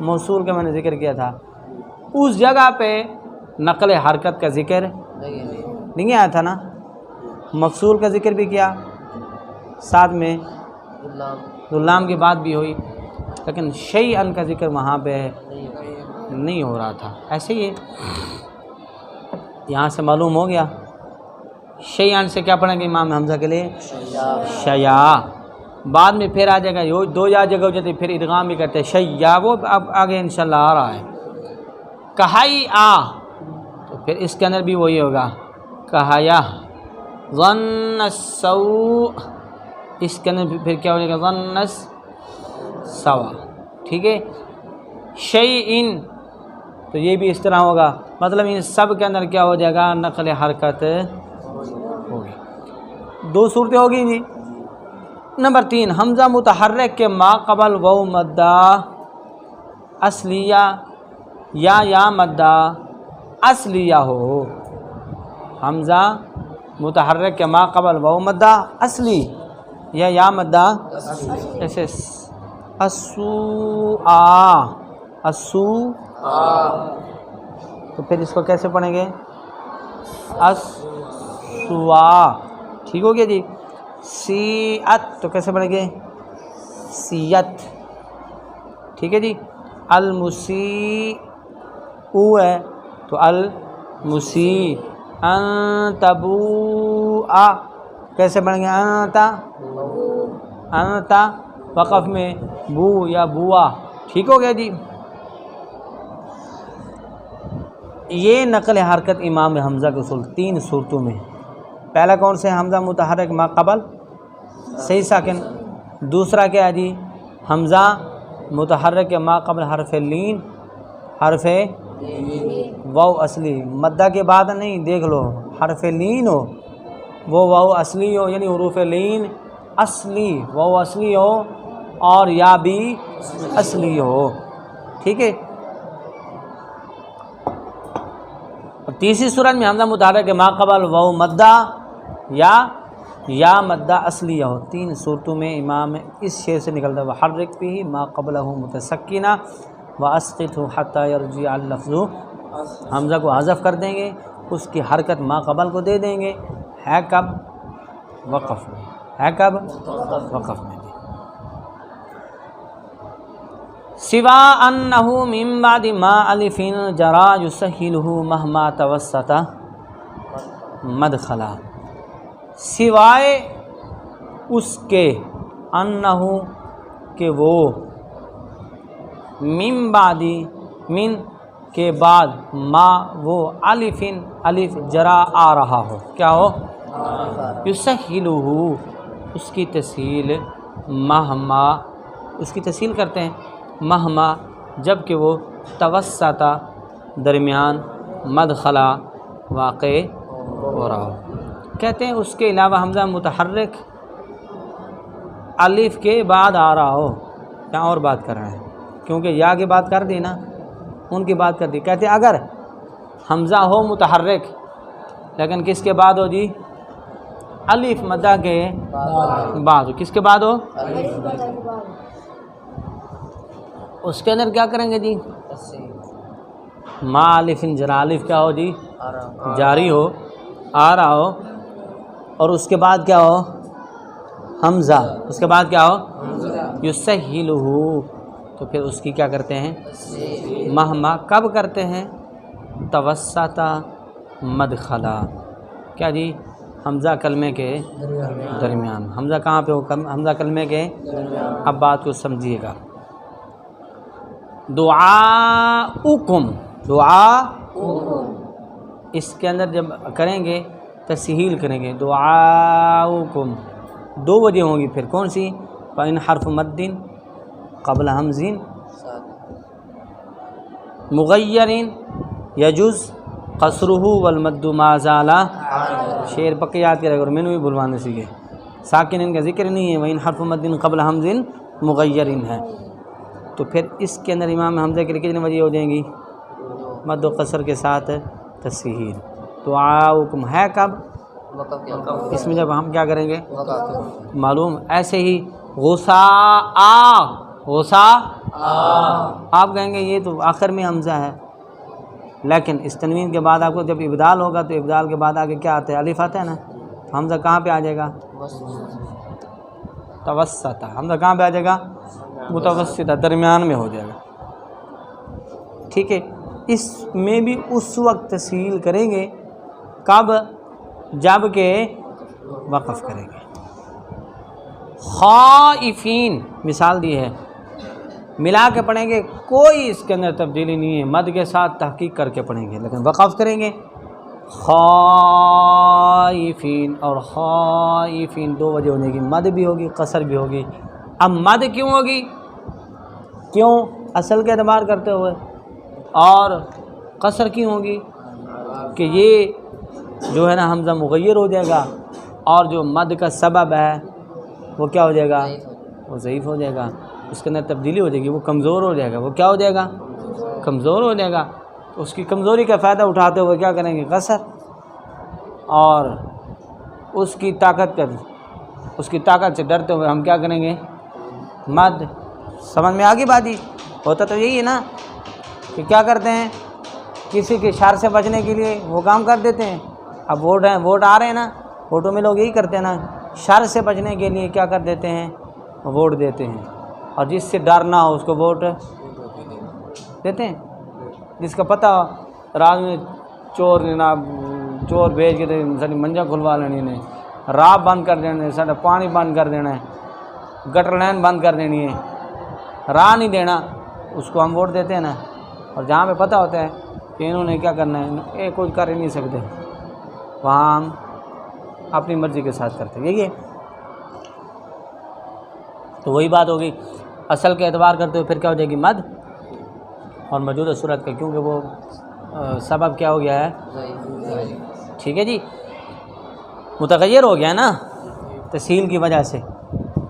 موصول کا، میں نے ذکر کیا تھا، اس جگہ پہ نقل حرکت کا ذکر نہیں آیا تھا نا، مفصول کا ذکر بھی کیا، ساتھ میں لام کی بات بھی ہوئی، لیکن شیئن کا ذکر وہاں پہ نہیں ہو رہا تھا۔ ایسے ہی یہاں سے معلوم ہو گیا، شیئن سے کیا پڑھیں گے امام حمزہ کے لیے؟ شیا۔ بعد میں پھر آ جائے گا، دو یا جگہ ہو جاتی پھر ادغام بھی کرتے ہیں شیا، وہ اب آگے انشاءاللہ آ رہا ہے۔ کہائی آ تو پھر اس کے اندر بھی وہی ہوگا، کہایا۔ ظن السوء، اس کے اندر پھر کیا ہو جائے گا؟ ظن السوا، ٹھیک ہے۔ شیئن تو یہ بھی اس طرح ہوگا، مطلب ان سب کے اندر کیا ہو جائے گا؟ نقل حرکت ہوگی۔ دو صورتیں ہوگی جی۔ نمبر 3، حمزہ متحرک کے ما قبل واو مدہ اصلیہ یا مدہ اصلیہ ہو، حمزہ متحرک کے ما قبل واو مدہ اصلی یا مدہ، جیسے السوآ، تو پھر اس کو کیسے پڑھیں گے؟ السوا، ٹھیک ہو گیا جی۔ سیئت تو کیسے پڑھیں گے؟ سیئت، ٹھیک ہے جی۔ المسیء ہے تو المسیء۔ انتبوء کیسے پڑھیں گے؟ انتا وقف میں بو یا بوا، ٹھیک ہو گیا جی۔ یہ نقل حرکت امام حمزہ کے اصول 3 صورتوں میں، پہلا کون سے؟ حمزہ متحرک ما قبل صحیح ساکن، دوسرا کیا ہے جی؟ حمزہ متحرک ما قبل حرف لین، حرف واو اصلی، مدہ کے بعد نہیں، دیکھ لو حرف لین ہو وہ واو اصلی ہو، یعنی حروف لین اصلی، واو اصلی ہو اور یا بھی اصلی ہو، ٹھیک ہے۔ تیسری صورت میں حمزہ متحرک ما قبل واو مدہ یا مدہ اصلیہ ہو۔ 3 صورتوں میں امام اس شعر سے نکلتا ہے، وحرک بھی ما قبلہ متسکینہ واسقطہ حتی یرجع اللفظ، حمزہ کو حذف کر دیں گے، اس کی حرکت ما قبل کو دے دیں گے، ہے کب؟ وقف میں، ہے کب؟ وقف میں۔ سوا انہ من بعد ما الف جرا یسہلہ مہما توسط مدخلا، سوائے اس کے، انہ کہ وہ، من بعد، من کے بعد ما وہ الفن الف جرا آ رہا ہو، کیا ہو؟ یسہلہ، اس کی تسہیل مہما، اس کی تسہیل کرتے ہیں مہما جب کہ وہ توسط درمیان مدخلا واقع ہو رہا ہو۔ کہتے ہیں اس کے علاوہ حمزہ متحرک الف کے بعد آ رہا ہو، کیا اور بات کر رہے ہیں کیونکہ یا کی بات کر دی نا، ان کی بات کر دی۔ کہتے ہیں اگر حمزہ ہو متحرک لیکن کس کے بعد ہو جی؟ الف مدہ کے بعد ہو۔ کس کے بعد ہو؟ اس کے اندر کیا کریں گے جی؟ ما الف جرا، الف کیا ہو جی؟ جاری ہو، آ رہا ہو، اور اس کے بعد کیا ہو؟ حمزہ، اس کے بعد کیا ہو؟ یسہلہ، تو پھر اس کی کیا کرتے ہیں؟ مہما کب کرتے ہیں؟ توسط مدخلا، کیا جی؟ حمزہ کلمے کے درمیان۔ حمزہ کہاں پہ ہو؟ حمزہ کلمے کے، اب بات کو سمجھیے گا۔ دعاؤکم، دعا اس کے اندر جب کریں گے تسہیل کریں گے، دعاؤکم دو وجہ ہوں گی پھر، کون سی؟ فَإِنْ حرف مد قبل حمز مغیر یجوز قصرہ والمد ما زال، شعر پکے یاد کرے گا اور میں نے بھی بھلوانے سیکھے، ساکن ان کا ذکر نہیں ہے، وَإِنْ حرف مد قبل حمز مغیر ہے، تو پھر اس کے اندر امام حمزہ کے لیے کتنی وجہ ہو جائیں گی؟ مد و قصر کے ساتھ تسہیل۔ دعاؤکم ہے کب؟ اس میں جب ہم کیا کریں گے؟ معلوم۔ ایسے ہی غصاء، غصاء آپ کہیں گے یہ تو آخر میں حمزہ ہے، لیکن اس تنوین کے بعد آپ کو جب ابدال ہوگا تو ابدال کے بعد آگے کیا آتا ہے؟ الف آتا ہے نا، حمزہ کہاں پہ آ جائے گا؟ توسط، حمزہ کہاں پہ آ جائے گا؟ متوسطہ، درمیان میں ہو جائے گا، ٹھیک ہے۔ اس میں بھی اس وقت تسہیل کریں گے کب؟ جب کہ وقف کریں گے۔ خائفین مثال دی ہے، ملا کے پڑھیں گے، کوئی اس کے اندر تبدیلی نہیں ہے، مد کے ساتھ تحقیق کر کے پڑھیں گے، لیکن وقف کریں گے۔ خائفین اور خائفین دو وجہ ہونے کی، مد بھی ہوگی قصر بھی ہوگی۔ اب مد کیوں ہوگی؟ کیوں؟ اصل کے اعتبار کرتے ہوئے، اور قصر کیوں ہوگی؟ کہ یہ جو ہے نا حمزہ مغیر ہو جائے گا، اور جو مد کا سبب ہے وہ کیا ہو جائے گا؟ وہ ضعیف ہو جائے گا، اس کے اندر تبدیلی ہو جائے گی، وہ کمزور ہو جائے گا۔ وہ کیا ہو جائے گا؟ کمزور ہو جائے گا۔ اس کی کمزوری کا فائدہ اٹھاتے ہوئے کیا کریں گے؟ قصر، اور اس کی طاقت سے ڈرتے ہوئے ہم کیا کریں گے؟ مد۔ سمجھ میں آگی بات؟ ہوتا تو یہی ہے نا کہ کیا کرتے ہیں، کسی کے شر سے بچنے کے لیے وہ کام کر دیتے ہیں۔ اب ووٹ آ رہے ہیں نا، ووٹوں میں لوگ یہی کرتے ہیں نا، شر سے بچنے کے لیے کیا کر دیتے ہیں؟ ووٹ دیتے ہیں، اور جس سے ڈر نہ ہو اس کو ووٹ دیتے ہیں۔ جس کا پتہ رات میں چور بھیج کے ساری منجا کھلوا لینی نے، راہ بند کر دینے، سارا پانی بند کر دینا ہے، گٹر لائن بند کر دینی ہے، راہ نہیں دینا، اس کو ہم ووٹ دیتے ہیں نا۔ اور جہاں پہ پتہ ہوتا ہے کہ انہوں نے کیا کرنا ہے، یہ کچھ کر ہی نہیں سکتے، وہاں ہم اپنی مرضی کے ساتھ کرتے ہیں، یہی ہے۔ تو وہی بات ہوگی، اصل کے اعتبار کرتے ہوئے پھر کیا ہو جائے گی؟ مد، اور موجودہ صورت کا کیونکہ وہ سبب کیا ہو گیا ہے؟ ٹھیک ہے جی، متغیر ہو گیا نا تسہیل کی وجہ سے،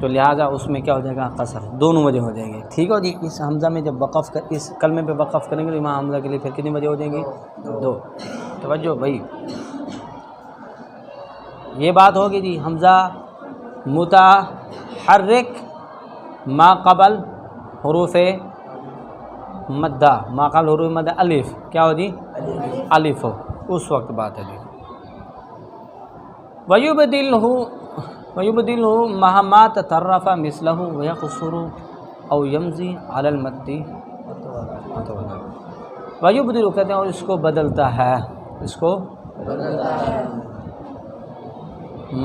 تو لہٰذا اس میں کیا ہو جائے گا؟ قصر، دونوں وجہ ہو جائیں گے، ٹھیک ہو جی۔ اس حمزہ میں جب اس کلمے پہ وقف کریں گے تو امام حمزہ کے لیے پھر کتنی وجہ ہو جائیں گی؟ دو۔ توجہ بھائی، یہ بات ہوگی جی۔ حمزہ متحرک ما قبل حروف مدہ، ما قبل حروف مدہ الف، کیا ہو جی؟ الف ہو، اس وقت بات ہے جی۔ وَيُبْدِلْهُ مَهْمَا تَطَرَّفَ مِثْلَهُ وَيَقْصُرُ أَوْ يَمْضِي عَلَى الْمَدِّ وَيُبْدِلُ، کہتے ہیں اور اس کو بدلتا ہے، اس کو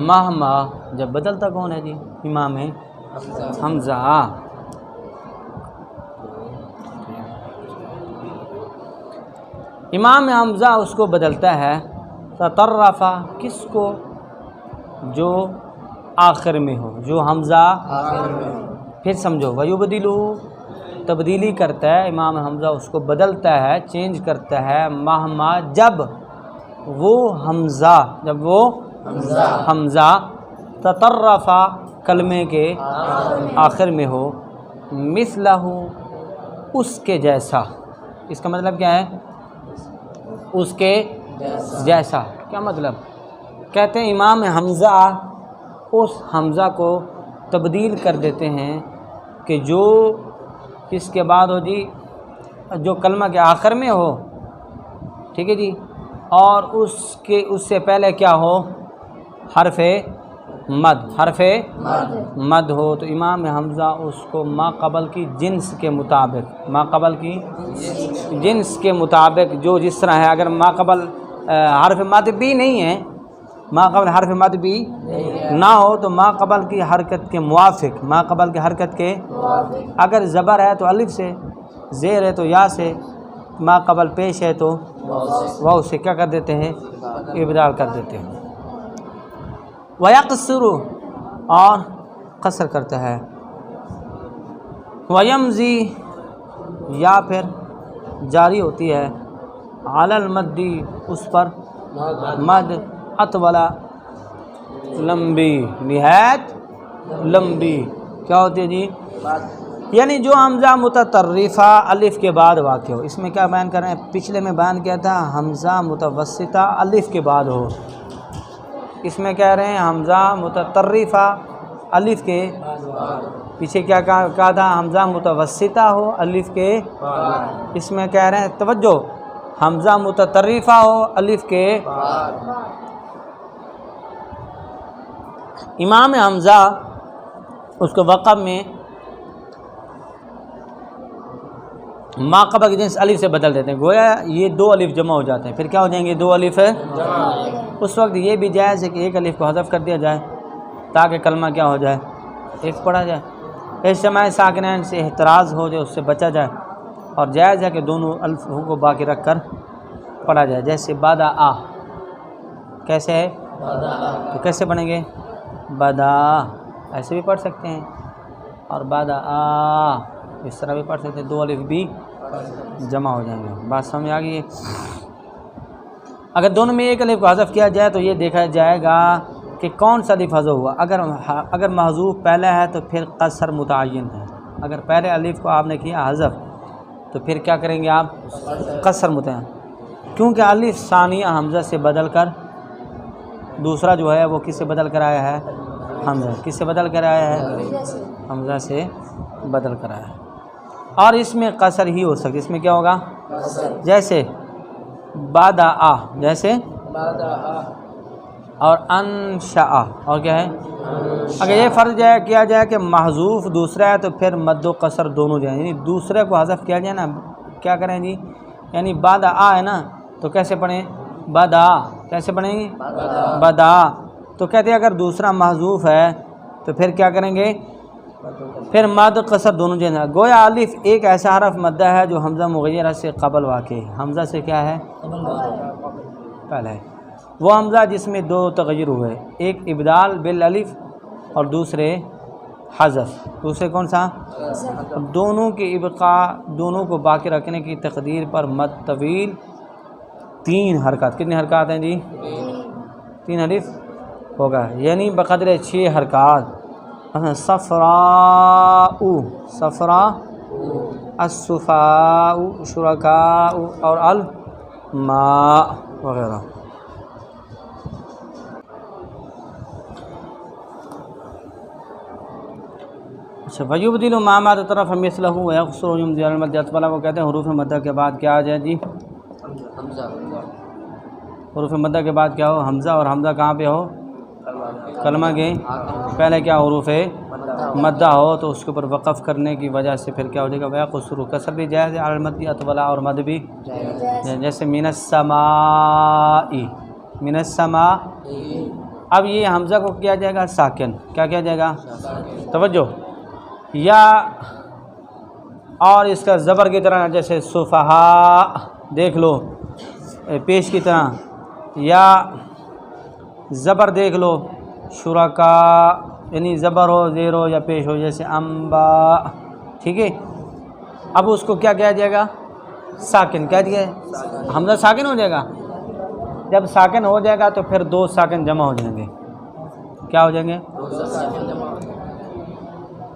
مہما، جب بدلتا کون ہے جی؟ امام حمزہ۔ امام حمزہ اس کو بدلتا ہے تطرفا، کس کو؟ جو آخر میں ہو، جو حمزہ پھر سمجھو، ویبدلو تبدیلی کرتا ہے امام حمزہ، اس کو بدلتا ہے، چینج کرتا ہے، مہما جب وہ حمزہ تطرفا کلمے کے آخر میں ہو، مثلہ اس کے جیسا۔ اس کا مطلب کیا ہے؟ اس کے جیسا۔ کیا مطلب؟ کہتے ہیں امام حمزہ اس حمزہ کو تبدیل کر دیتے ہیں کہ جو کس کے بعد ہو جی، جو کلمہ کے آخر میں ہو، ٹھیک ہے جی، اور اس سے پہلے کیا ہو؟ حرف مد ہو، تو امام حمزہ اس کو ما قبل کی جنس کے مطابق جو جس طرح ہے، اگر ما قبل حرف مد بھی نہیں ہے، ما قبل حرف مد بھی نہ ہو تو ما قبل کی حرکت کے موافق، اگر زبر ہے تو الف سے، زیر ہے تو یا سے، ما قبل پیش ہے تو واو سے کیا کر دیتے ہیں؟ ابدال کر دیتے ہیں۔ وَيَقْصِرُ اور قصر کرتا ہے، وَيَمْزِي یا پھر جاری ہوتی ہے، عَلَى الْمَدِّ اس پر مد، اطولا لمبی، نہایت لمبی، کیا ہوتی ہے جی؟ یعنی جو حمزہ متطرفہ الف کے بعد واقع ہو۔ اس میں کیا بیان کر رہے ہیں؟ پچھلے میں بیان کیا تھا حمزہ متوسطہ الف کے بعد ہو، اس میں کہہ رہے ہیں حمزہ متطرفہ الف کے پیچھے کیا کہا تھا؟ حمزہ متوسطہ ہو الف کے، اس میں کہہ رہے ہیں توجہ، حمزہ متطرفہ ہو الف کے۔ امام حمزہ اس کو وقف میں ما قبل کی جنس الف سے بدل دیتے ہیں، گویا یہ دو الف جمع ہو جاتے ہیں، پھر کیا ہو جائیں گے؟ دو الف اس وقت یہ بھی جائز ہے کہ ایک الف کو حذف کر دیا جائے تاکہ کلمہ کیا ہو جائے؟ ایک پڑھا جائے، اجتماع ساکنین سے احتراز ہو جائے، اس سے بچا جائے، اور جائز ہے کہ دونوں الفوں کو باقی رکھ کر پڑھا جائے، جیسے بادا آ، کیسے ہے؟ تو کیسے بنیں گے؟ بادا، ایسے بھی پڑھ سکتے ہیں، اور بادا آ اس طرح بھی پڑھ سکتے ہیں، دو الف بھی جمع ہو جائیں گے۔ بات سمجھ آ گئی ہے؟ اگر دونوں میں ایک الف کو حذف کیا جائے تو یہ دیکھا جائے گا کہ کون سا الف حذف ہوا۔ اگر محذوف پہلا ہے تو پھر قصر متعین ہے، اگر پہلے الف کو آپ نے کیا حذف تو پھر کیا کریں گے آپ؟ قصر متعین، کیونکہ الف ثانیہ حمزہ سے بدل کر دوسرا جو ہے وہ کس سے بدل کر آیا ہے؟ حمزہ، کس سے بدل کر آیا ہے؟ حمزہ سے بدل کر آیا ہے، اور اس میں قصر ہی ہو سکتی، اس میں کیا ہوگا؟ جیسے بادا آ، جیسے اور انشاء، اور کیا ہے؟ اگر یہ فرض کیا جائے کہ محذوف دوسرا ہے تو پھر مد و قصر دونوں جائیں، یعنی دوسرے کو حذف کیا جائے نا، کیا کریں جی؟ یعنی بادا آ ہے نا، تو کیسے پڑھیں؟ بادا، کیسے پڑھیں گے؟ بادا، تو کہتے ہیں اگر دوسرا محذوف ہے تو پھر کیا کریں گے؟ پھر مد قصر دونوں جائیں۔ گویا الف ایک ایسا حرف مدہ ہے جو حمزہ مغیرہ سے قبل واقع ہے، حمزہ سے کیا ہے؟ پہلے ہے، وہ حمزہ جس میں دو تغیر ہوئے، ایک ابدال بالالف اور دوسرے حذف، دوسرے کون سا؟ دونوں کی ابقاء، دونوں کو باقی رکھنے کی تقدیر پر مد طویل 3 حرکات، کتنے حرکات ہیں جی؟ 3 الف ہوگا، یعنی بقدر 6 حرکات، صفراء، صفراء، الصفاء، شرکاء، اور الماء وغیرہ۔ اچھا، وَيُبْدِلُ مَا مَادَ طرف مِثْلَهُ وَيَقْصُرُ يُمْزِي عَلَى الْمَدِّ أَطْوَلَ، وہ کہتے ہیں حروف مدہ کے بعد کیا آ جائے جی؟ حروف مدہ کے بعد کیا ہو؟ حمزہ، اور حمزہ کہاں پہ ہو؟ کلمہ کے پہلے کیا حروف مدہ ہو تو اس کے اوپر وقف کرنے کی وجہ سے پھر کیا ہو جائے گا؟ وَيَقْصُرُ، قصر بھی جائز ہے، عَلَى الْمَدِّ أَطْوَلَ، اور مد بھی جیسے مِنَ السَّمَاءِ، مِنَ السَّمَاءِ۔ اب یہ حمزہ کو کیا جائے گا ساکن، کیا کیا جائے گا؟ توجہ، یا اور اس کا زبر کی طرح جیسے صفحاء، دیکھ لو پیش کی طرح، یا زبر دیکھ لو شرکا، یعنی زبر ہو زیر ہو یا پیش ہو، جیسے انبا، ٹھیک ہے. اب اس کو کیا کہا جائے گا؟ ساکن کہہ دیا ہے، حمزہ ساکن ہو جائے گا. جب ساکن ہو جائے گا تو پھر دو ساکن جمع ہو جائیں گے. کیا ہو جائیں گے؟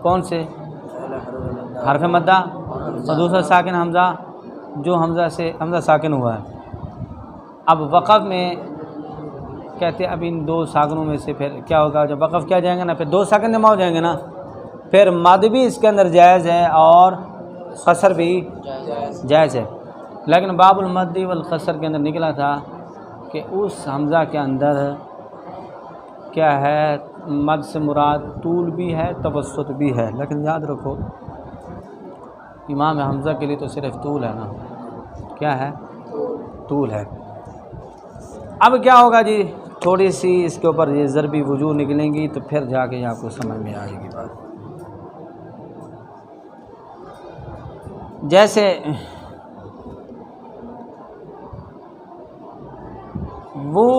کون سے؟ حرف مدہ اور دوسرا ساکن حمزہ، جو حمزہ ساکن ہوا ہے. اب وقف میں کہتے ہیں اب ان دو ساکنوں میں سے پھر کیا ہوگا؟ جب وقف کیا جائیں گے نا، پھر دو ساکن جمع ہو جائیں گے نا، پھر مد بھی اس کے اندر جائز ہے اور قصر بھی جائز ہے. لیکن باب المد والقصر کے اندر نکلا تھا کہ اس حمزہ کے اندر کیا ہے، مد سے مراد طول بھی ہے توسط بھی ہے. لیکن یاد رکھو امام حمزہ کے لیے تو صرف طول ہے نا، کیا ہے؟ طول ہے. اب کیا ہوگا جی؟ تھوڑی سی اس کے اوپر یہ ضربی وجوہ نکلیں گی تو پھر جا کے آپ کو سمجھ میں آئے گی بات. جیسے وہ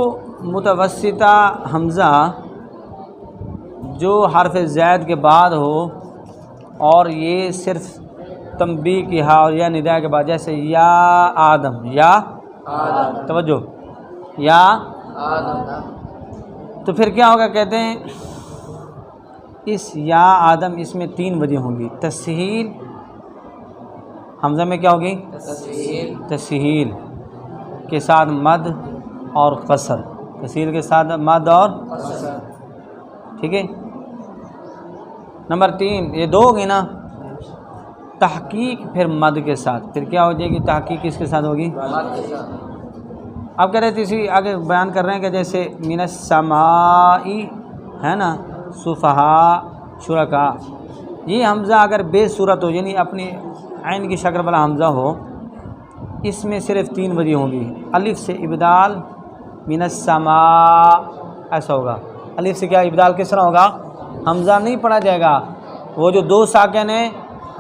متوسطہ حمزہ جو حرف زید کے بعد ہو اور یہ صرف تنبیہ کی ہا اور یا ندا کے بعد، جیسے یا آدم، یا آدم، توجہ، یا آدم، تو پھر کیا ہوگا؟ کہتے ہیں اس یا آدم اس میں تین وجہ ہوں گی. تسہیل، حمزہ میں کیا ہوگی؟ تسہیل کے ساتھ مد اور قصر، تسہیل کے ساتھ مد اور قصر، ٹھیک ہے. نمبر 3 یہ دو ہوگی نا، تحقیق پھر مد کے ساتھ. پھر کیا ہو جائے گی؟ تحقیق کس کے ساتھ ہوگی؟ مد کے ساتھ. اب کہہ رہے تھے اسی آگے بیان کر رہے ہیں کہ جیسے من السماء ہے نا، صفحاء شرکا، یہ حمزہ اگر بے صورت ہو یعنی اپنی عین کی شکل والا حمزہ ہو، اس میں صرف تین وجہ ہوں گی. الف سے ابدال، من السماء ایسا ہوگا. الف سے کیا ابدال کس طرح ہوگا؟ حمزہ نہیں پڑھا جائے گا. وہ جو دو ساکن ہیں،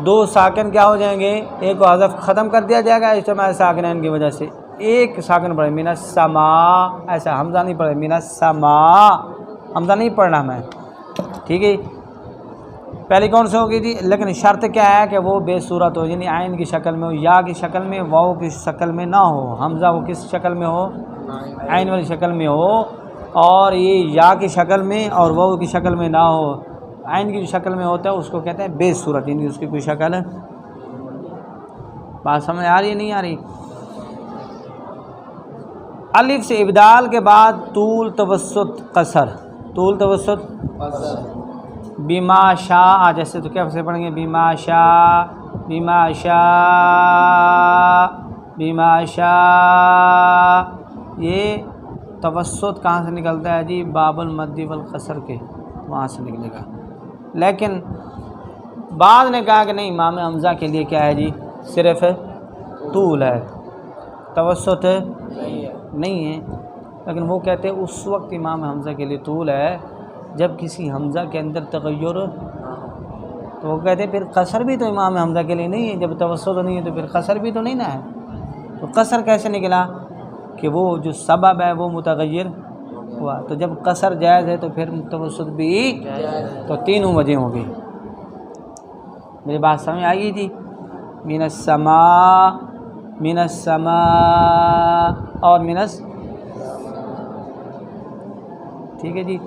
دو ساکن کیا ہو جائیں گے؟ ایک کو حذف ختم کر دیا جائے گا اجتماع ساکنین کی وجہ سے، ایک ساکن پڑھے من السماء، ایسا حمزہ نہیں پڑھے من السماء، حمزہ نہیں پڑھنا میں، ٹھیک ہے. پہلی کون سے ہوگی جی؟ لیکن شرط کیا ہے کہ وہ بے صورت ہو، یعنی عین کی شکل میں ہو، یا کی شکل میں، واو کی شکل میں نہ ہو. حمزہ وہ کس شکل میں ہو؟ عین والی شکل میں ہو. اور یہ یا کی شکل میں اور واو کی شکل میں نہ ہو. عین کی شکل میں ہوتا ہے اس کو کہتے ہیں بے صورت، یعنی اس کی کوئی شکل ہے. بات سمجھ آ رہی ہے نہیں آ رہی؟ الف سے ابدال کے بعد طول توسط قصر، طول توسط قصر. بما شاء جیسے تو کیا سے پڑھیں گے؟ بما شاء، بما شاء، بما شاء. یہ توسط کہاں سے نکلتا ہے جی؟ باب المد والقصر کے وہاں سے نکلے گا. لیکن بعض نے کہا کہ نہیں، امام حمزہ کے لیے کیا ہے جی؟ صرف طول ہے، توسط نہیں ہے. لیکن وہ کہتے ہیں اس وقت امام حمزہ کے لیے طول ہے جب کسی حمزہ کے اندر تغیر، تو وہ کہتے ہیں پھر قصر بھی تو امام حمزہ کے لیے نہیں ہے. جب توسط نہیں ہے تو پھر قصر بھی تو نہیں نا ہے. تو قصر کیسے نکلا؟ کہ وہ جو سبب ہے وہ متغیر ہوا. تو جب قصر جائز ہے تو پھر توسط بھی، تو تینوں وجہ ہوں گی. میری بات سمجھ آئی جی؟ من السماء، من السماء اور من ٹھیک ہے جی.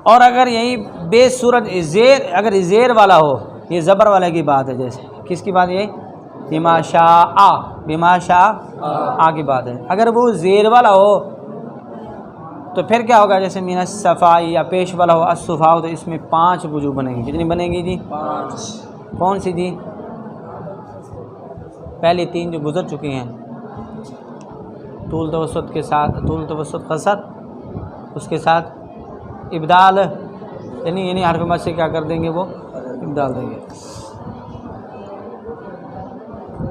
اور اگر یہی بے صورت زیر، اگر زیر والا ہو، یہ زبر والے کی بات ہے. جیسے کس کی بات؟ یہ بما شاء، بما شاء آ کی بات ہے. اگر وہ زیر والا ہو تو پھر کیا ہوگا؟ جیسے من الصفاء یا پیش والا ہو الصفاء، تو اس میں 5 وجوہ بنے گی. کتنی بنے گی جی؟ 5. کون سی جی؟ پہلی 3 جو گزر چکی ہیں، طول توسط کے ساتھ، طول توسط قصر، اس کے ساتھ ابدال، یعنی حرف مد سے کیا کر دیں گے؟ وہ ابدال دیں گے.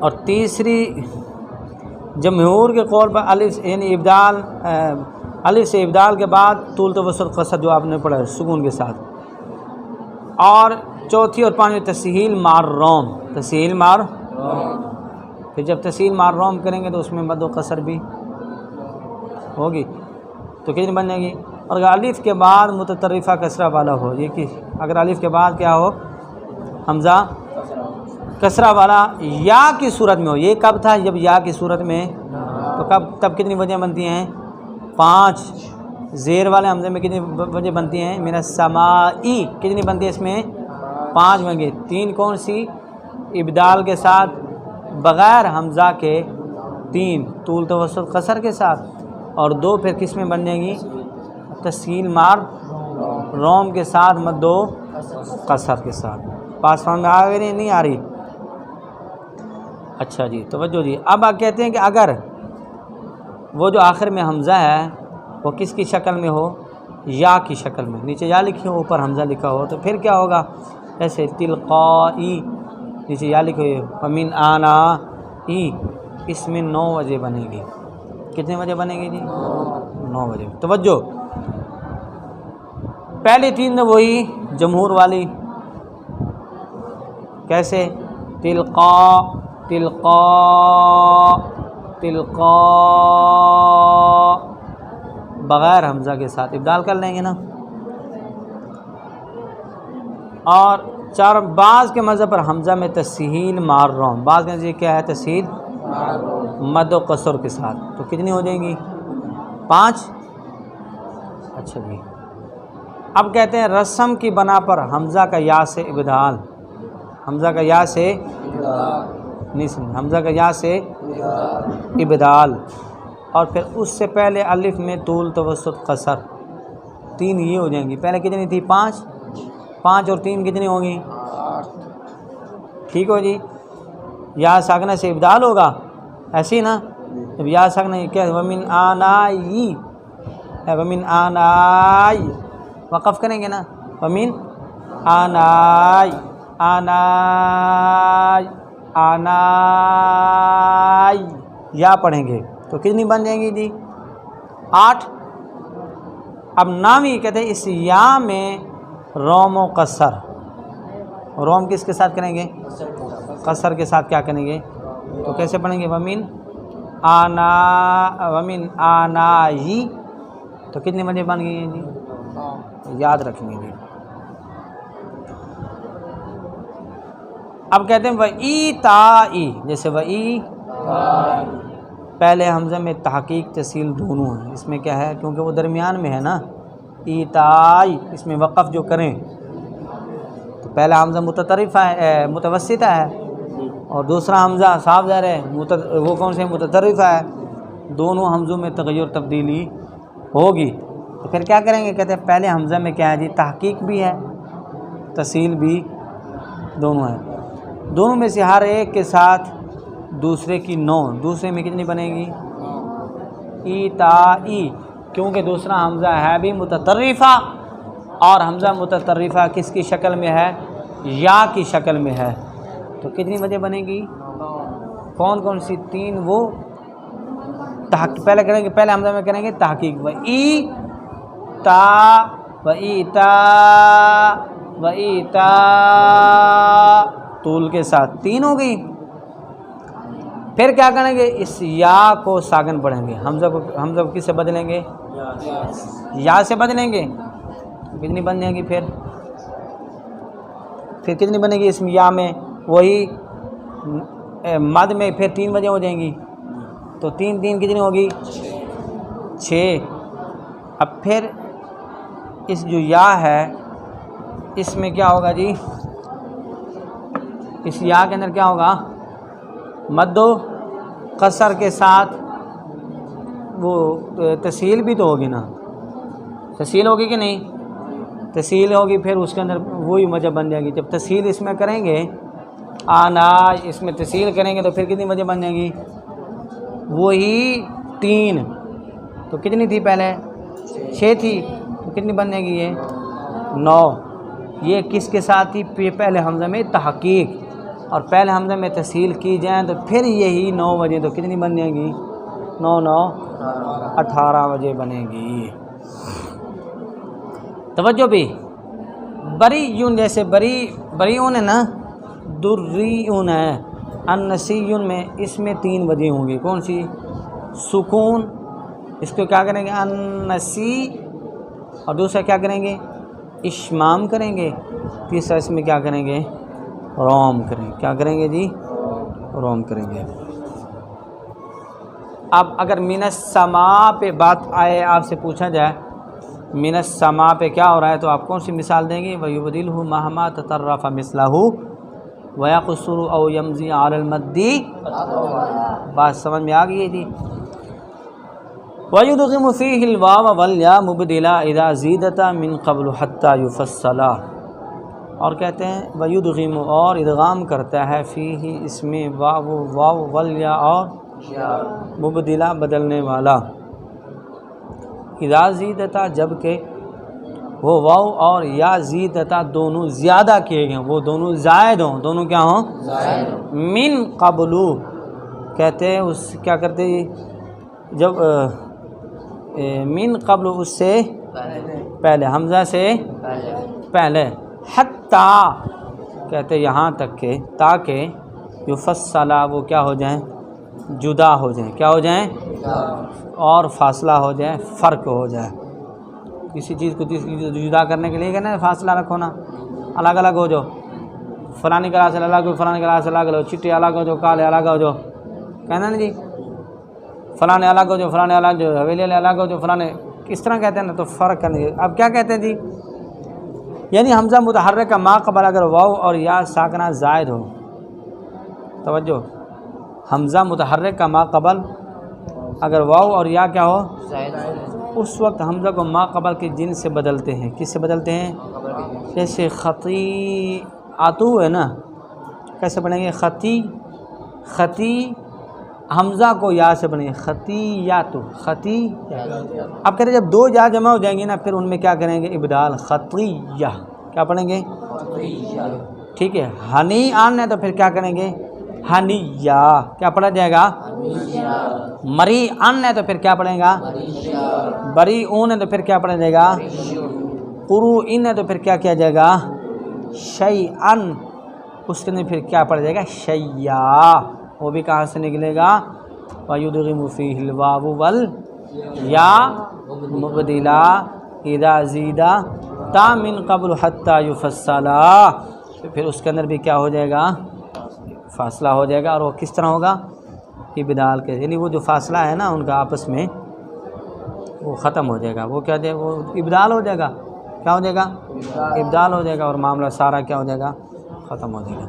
اور تیسری جمہور کے قول پر الف یعنی ابدال، الف سے ابدال کے بعد طول توسط قصر جو آپ نے پڑھا ہے سکون کے ساتھ. اور چوتھی اور پانچویں تسہیل مار روم، تسہیل مار، پھر جب تسہیل مار روم کریں گے تو اس میں مد و قصر بھی ہوگی، تو کتنی بن جائے گی؟ اور اگر الف کے بعد متطرفہ کسرہ والا ہو، یہ کہ اگر الف کے بعد کیا ہو؟ حمزہ کسرہ والا یا کی صورت میں ہو، یہ کب تھا؟ جب یا کی صورت میں، تو تب کتنی وجہ بنتی ہیں؟ 5۔ زیر والے حمزے میں کتنی وجہ بنتی ہیں؟ من السمائی کتنی بنتی ہے اس میں؟ 5 بن گئی۔ 3 کون سی؟ ابدال کے ساتھ، بغیر حمزہ کے 3 طول توسط قصر کے ساتھ، اور 2 پھر کس میں بن جائیں گی؟ تسہیل مار روم کے ساتھ، مد و قصر کے ساتھ۔ پاس فارم میں آ گئی نہیں آ رہی؟ اچھا جی توجہ جی، اب آپ کہتے ہیں کہ اگر وہ جو آخر میں حمزہ ہے وہ کس کی شکل میں ہو؟ یا کی شکل میں، نیچے یا لکھی ہو اوپر حمزہ لکھا ہو، تو پھر کیا ہوگا؟ ایسے تلقائی، نیچے یا لکھی ہوئی ومن آنا ای، اس میں 9 وجہ بنے گی۔ کتنے وجہ بنے گی جی؟ 9 وجہ۔ توجہ، پہلی 3 وہی جمہور والی، کیسے؟ تلقا، تلقا، تلقا، بغیر حمزہ کے ساتھ ابدال کر لیں گے نا۔ اور 4 بعض کے مذہب پر حمزہ میں تسہیل مار روم، بعض کے نزدیک کیا ہے؟ تسہیل مد و قصر کے ساتھ، تو کتنی ہو جائیں گی؟ 5۔ اچھا جی، اب کہتے ہیں رسم کی بنا پر حمزہ کا یا سے ابدال، حمزہ کا یا سے نہیں سمجھ، حمزہ کا یا سے ابدال، اور پھر اس سے پہلے الف میں طول توسط قصر، 3 یہ ہو جائیں گی۔ پہلے کتنی تھی؟ 5 اور 3 کتنی ہوں گی؟ 8۔ ٹھیک ہو جی، یا ساکنہ سے ابدال ہوگا، ایسے ہی نا؟ جب یا ساکنہ کیا؟ ومن آنائی، ومن آنائی، وقف کریں گے نا، ومن آنائی، آنائی، آنائی، یا پڑھیں گے تو کتنی بن جائیں گی جی؟ 8۔ اب نامی کہتے ہیں اس یا میں روم و قصر، روم کس کے ساتھ کریں گے؟ قصر کے ساتھ کیا کریں گے؟ تو کیسے پڑھیں گے؟ ومن آنا، ومن آنائی، تو کتنی وجہ بن گئی ہیں جی؟ یاد رکھیں گے جی۔ اب کہتے ہیں وَإِيتَاءِ، جیسے وَإِي، پہلے حمزہ میں تحقیق تسہیل دونوں ہیں، اس میں کیا ہے؟ کیونکہ وہ درمیان میں ہے نا، ایتائی، اس میں وقف جو کریں تو پہلا حمزہ متطرفہ ہے، متوسطہ ہے، اور دوسرا حمزہ صاف ظاہر ہے وہ کون سے؟ متطرفہ ہے، دونوں حمزوں میں تغیر تبدیلی ہوگی، تو پھر کیا کریں گے؟ کہتے ہیں پہلے حمزہ میں کیا ہے جی؟ تحقیق بھی ہے، تسہیل بھی دونوں ہے، دونوں میں سے ہر ایک کے ساتھ دوسرے کی 9، دوسرے میں کتنی بنے گی؟ ایتائی، کیونکہ دوسرا حمزہ ہے بھی متطرفہ، اور حمزہ متطرفہ کس کی شکل میں ہے؟ یا کی شکل میں ہے، تو کتنی وجہ بنے گی؟ کون کون سی؟ 3 وہ پہلے کریں گے، پہلے حمزہ میں کریں گے تحقیق، وَإِيتا، وَإِيتا، وَإِيتا، طول کے ساتھ 3 ہو گئی۔ پھر کیا کریں گے؟ اس یا کو ساکن پڑھیں گے، حمزہ کو کس سے بدلیں گے؟ یا سے بدلیں گے، کتنی بن جائیں گی؟ پھر کتنی بنے گی اس یا میں؟ وہی مد میں پھر 3 وجہ ہو جائیں گی، تو 3 کتنی ہوگی؟ 6۔ اب پھر اس جو یا ہے اس میں کیا ہوگا جی؟ اس یا کے اندر کیا ہوگا؟ مد و قصر کے ساتھ وہ تسہیل بھی تو ہوگی نا، تسہیل ہوگی کہ نہیں؟ تسہیل ہوگی، پھر اس کے اندر وہی وجہ بن جائے گی۔ جب تسہیل اس میں کریں گے، آنا اس میں تسہیل کریں گے، تو پھر کتنی وجہ بن جائیں گی؟ وہی 3، تو کتنی تھی پہلے؟ 6 تھی، تو کتنی بن جائے گی یہ؟ 9۔ یہ کس کے ساتھ تھی؟ پہلے حمزہ میں تحقیق، اور پہلے حمزہ میں تسہیل کی جائیں تو پھر یہی 9 وجہ، تو کتنی بن جائیں گی؟ 9 9 18 وجہ بنے گی۔ توجہ بھی، بریون جیسے بریون ہے نا، دریون ہے، النسیون میں اس میں 3 وجہ ہوں گی. کون سی؟ سکون، اس کو کیا کریں گے؟ النسی. اور دوسرا کیا کریں گے؟ اشمام کریں گے. تیسرا اس میں کیا کریں گے؟ روم کریں گے. کیا کریں گے جی؟ روم کریں گے. اب اگر من السماء پہ بات آئے، آپ سے پوچھا جائے من السماء پہ کیا ہو رہا ہے، تو آپ کون سی مثال دیں گے؟ وَيُبْدِلْهُ مَهْمَا تَطَرَّفَ مِثْلَهُ وَيَقْصُرُ أَوْ يَمْزِي عَلَى الْمَدِّ. بات سمجھ میں آ گئی ہے جی. وَيُدْغِمُ فِيهِ الْوَاوَ وَالْيَاءَ مُبْدِلًا إِذَا زِيدَتَا مِنْ قَبْلُ حَتَّى يُفَصَّلَا. اور کہتے ہیں وَيُدْغِمُ اور ادغام کرتا ہے فِيهِ اس میں واو والیا اور مبدلہ بدلنے والا. اذا زیدتا جب کہ وہ واو اور یا زیدتا دونوں زیادہ کیے گئے، وہ دونوں زائد ہوں، دونوں کیا ہوں؟ من قبلو کہتے ہیں اس کیا کرتے ہیں جب من قبل اس سے پہلے، حمزہ سے پہلے، حتیٰ کہتے ہیں یہاں تک کہ تاکہ یفصلا وہ کیا ہو جائیں؟ جدا ہو جائیں. کیا ہو جائیں؟ اور فاصلہ ہو جائے، فرق ہو جائے. کسی چیز کو کسی چیز جدا کرنے کے لیے کہنا فاصلہ رکھو نا، الگ الگ ہو جاؤ، فلانی کلاس سے الگ ہو، فلانی کلاس سے الگ ہو، چٹی الگ ہو جو، کالے الگ ہو جو، کہنا نا جی. فلانے الگ ہو جو، فلانے الگ جو، حویلی الگ ہو جو، فلانے کس طرح کہتے ہیں نا، تو فرق کرنے. اب کیا کہتے ہیں جی؟ یعنی حمزہ متحرک کا ما قبل اگر واو اور یا ساکنہ زائد ہو، توجہ، حمزہ متحرک کا ما قبل اگر واو اور یا کیا ہو؟ اس وقت حمزہ کو ما قبل کے جن سے بدلتے ہیں. کس سے بدلتے ہیں؟ جیسے خطیعتو ہے نا، کیسے پڑھیں گے؟ خطی حمزہ کو یا سے پڑھیں گے خطیعتو، خطی. اب کہتے ہیں جب 2 یا جمع ہو جائیں گے نا، پھر ان میں کیا کریں گے؟ ابدال. خطیہ کیا پڑھیں گے؟ ٹھیک ہے. ہنی آن ہے تو پھر کیا کریں گے؟ ہنیہ. کیا پڑھا جائے گا؟ مری ان ہے تو پھر کیا پڑھیں گا؟ بری اون ہے تو پھر کیا پڑھا جائے گا؟ قرو ان ہے تو پھر کیا کیا جائے گا؟ شیء ان. اس کے اندر پھر کیا پڑھا جائے گا؟ شیّا. وہ بھی کہاں سے نکلے گا؟ وَيُدْغِمُ فِيهِ الْوَاوُ وَالْيَاءُ مُبْدِلًا إِذَا زِيدَتَا مِنْ قَبْلُ حَتَّى يُفَصَّلَا. پھر اس کے اندر بھی کیا ہو جائے گا؟ فاصلہ ہو جائے گا. اور وہ کس طرح ہوگا؟ ابدال کے، یعنی وہ جو فاصلہ ہے نا ان کا آپس میں وہ ختم ہو جائے گا. وہ کیا جائے؟ وہ ابدال ہو جائے گا. کیا ہو جائے گا؟ ابدال ہو جائے گا. اور معاملہ سارا کیا ہو جائے گا؟ ختم ہو جائے گا.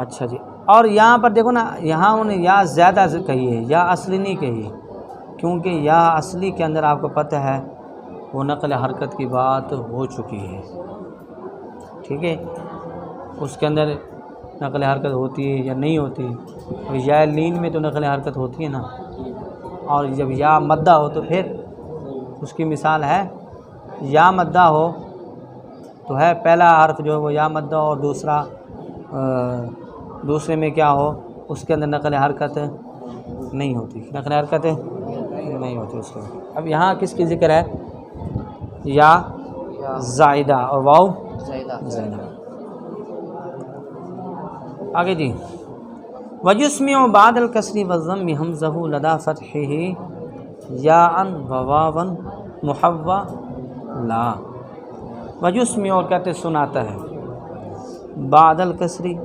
اچھا جی. اور یہاں پر دیکھو نا، یہاں انہیں یا زیادہ کہی ہے، یا اصلی نہیں کہی ہے، کیونکہ یا اصلی کے اندر آپ کو پتہ ہے وہ نقل حرکت کی بات ہو چکی ہے. ٹھیک ہے، اس کے اندر نقل حرکت ہوتی ہے یا نہیں ہوتی. یا لین میں تو نقل حرکت ہوتی ہے نا، اور جب یا مدہ ہو تو پھر اس کی مثال ہے یا مدہ ہو تو ہے پہلا حرف جو ہے وہ یا مدہ، اور دوسرے میں کیا ہو اس کے اندر نقل حرکت نہیں ہوتی، نقل حرکت نہیں ہوتی اس کے. اب یہاں کس کی ذکر ہے؟ یا زائدہ اور واو زائدہ. آگے جی. وَيُسْمِعُ بَعْدَ الْكَسْرِ وَالضَّمِّ حَمْزَهُ لَدَى فَتْحِهِ يَاءً وَوَاوًا مُحَوَّلًا. وَيُسْمِعُ اور کہتے سناتا ہے، بعد الکسری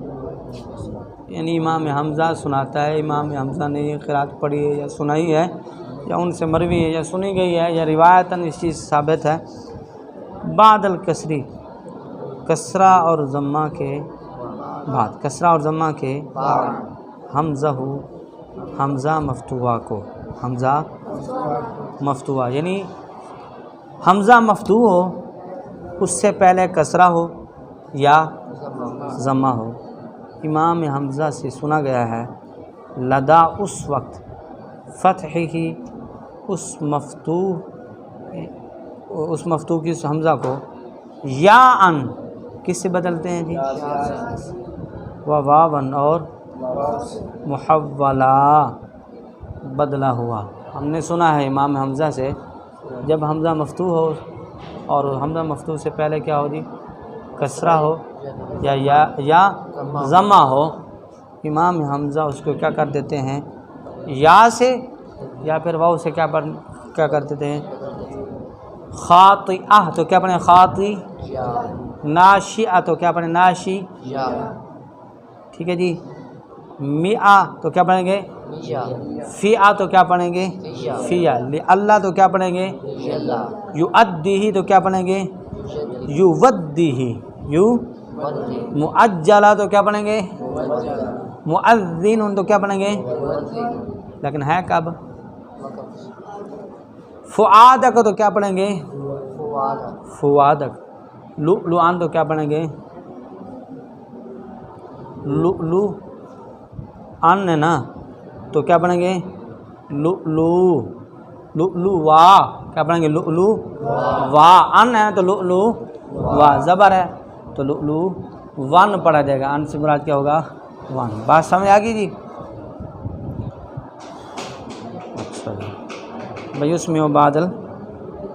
یعنی امام حمزہ سناتا ہے. امام حمزہ نے یہ قرات پڑھی ہے یا سنائی ہے، یا ان سے مروی ہے یا سنی گئی ہے، یا روایتاً اس چیز ثابت ہے. بعد الکسری کسرہ اور ضمہ کے بعد، کسرہ اور ضمہ کے حمزہ مفتوحہ کو، حمزہ مفتوحہ یعنی حمزہ مفتوح ہو، اس سے پہلے کسرہ ہو یا ضمہ ہو. امام حمزہ سے سنا گیا ہے لدا اس وقت فتح ہی اس مفتوح کی حمزہ کو یا ان کس سے بدلتے ہیں جی؟ و واون اور محولا بدلا ہوا. ہم نے سنا ہے امام حمزہ سے جب حمزہ مفتوح ہو اور حمزہ مفتوح سے پہلے کیا ہو جی کسرہ ہو یا ضمہ ہو، امام حمزہ اس کو کیا کر دیتے ہیں یا سے یا پھر واو سے کیا کر دیتے ہیں خاطئہ تو کیا پڑھیں خاطی، ناشئہ تو کیا پڑھیں ناشی، ٹھیک ہے جی، میہ تو کیا پڑھیں گے فیہ تو کیا پڑھیں گے فیہ، اللہ تو کیا پڑھیں گے یؤدیہ تو کیا پڑھیں گے یودیہ، مؤجلہ تو کیا پڑھیں گے مؤذن تو کیا پڑھیں گے، لیکن ہے کب فؤادک تو کیا پڑھیں گے فؤادک، لؤلؤان تو کیا پڑھیں گے لؤلؤ ان ہے نا تو کیا پڑھیں گے لؤلؤ، لؤلؤ وا کیا پڑھیں گے لؤلؤ وا، ان ہے تو لؤلؤ وا، زبر ہے تو لؤلؤ ون پڑھا جائے گا، ان سے مراد کیا ہوگا ون، بات سمجھ آ گئی جی؟ اچھا جی بھائی اس میں ہو بادل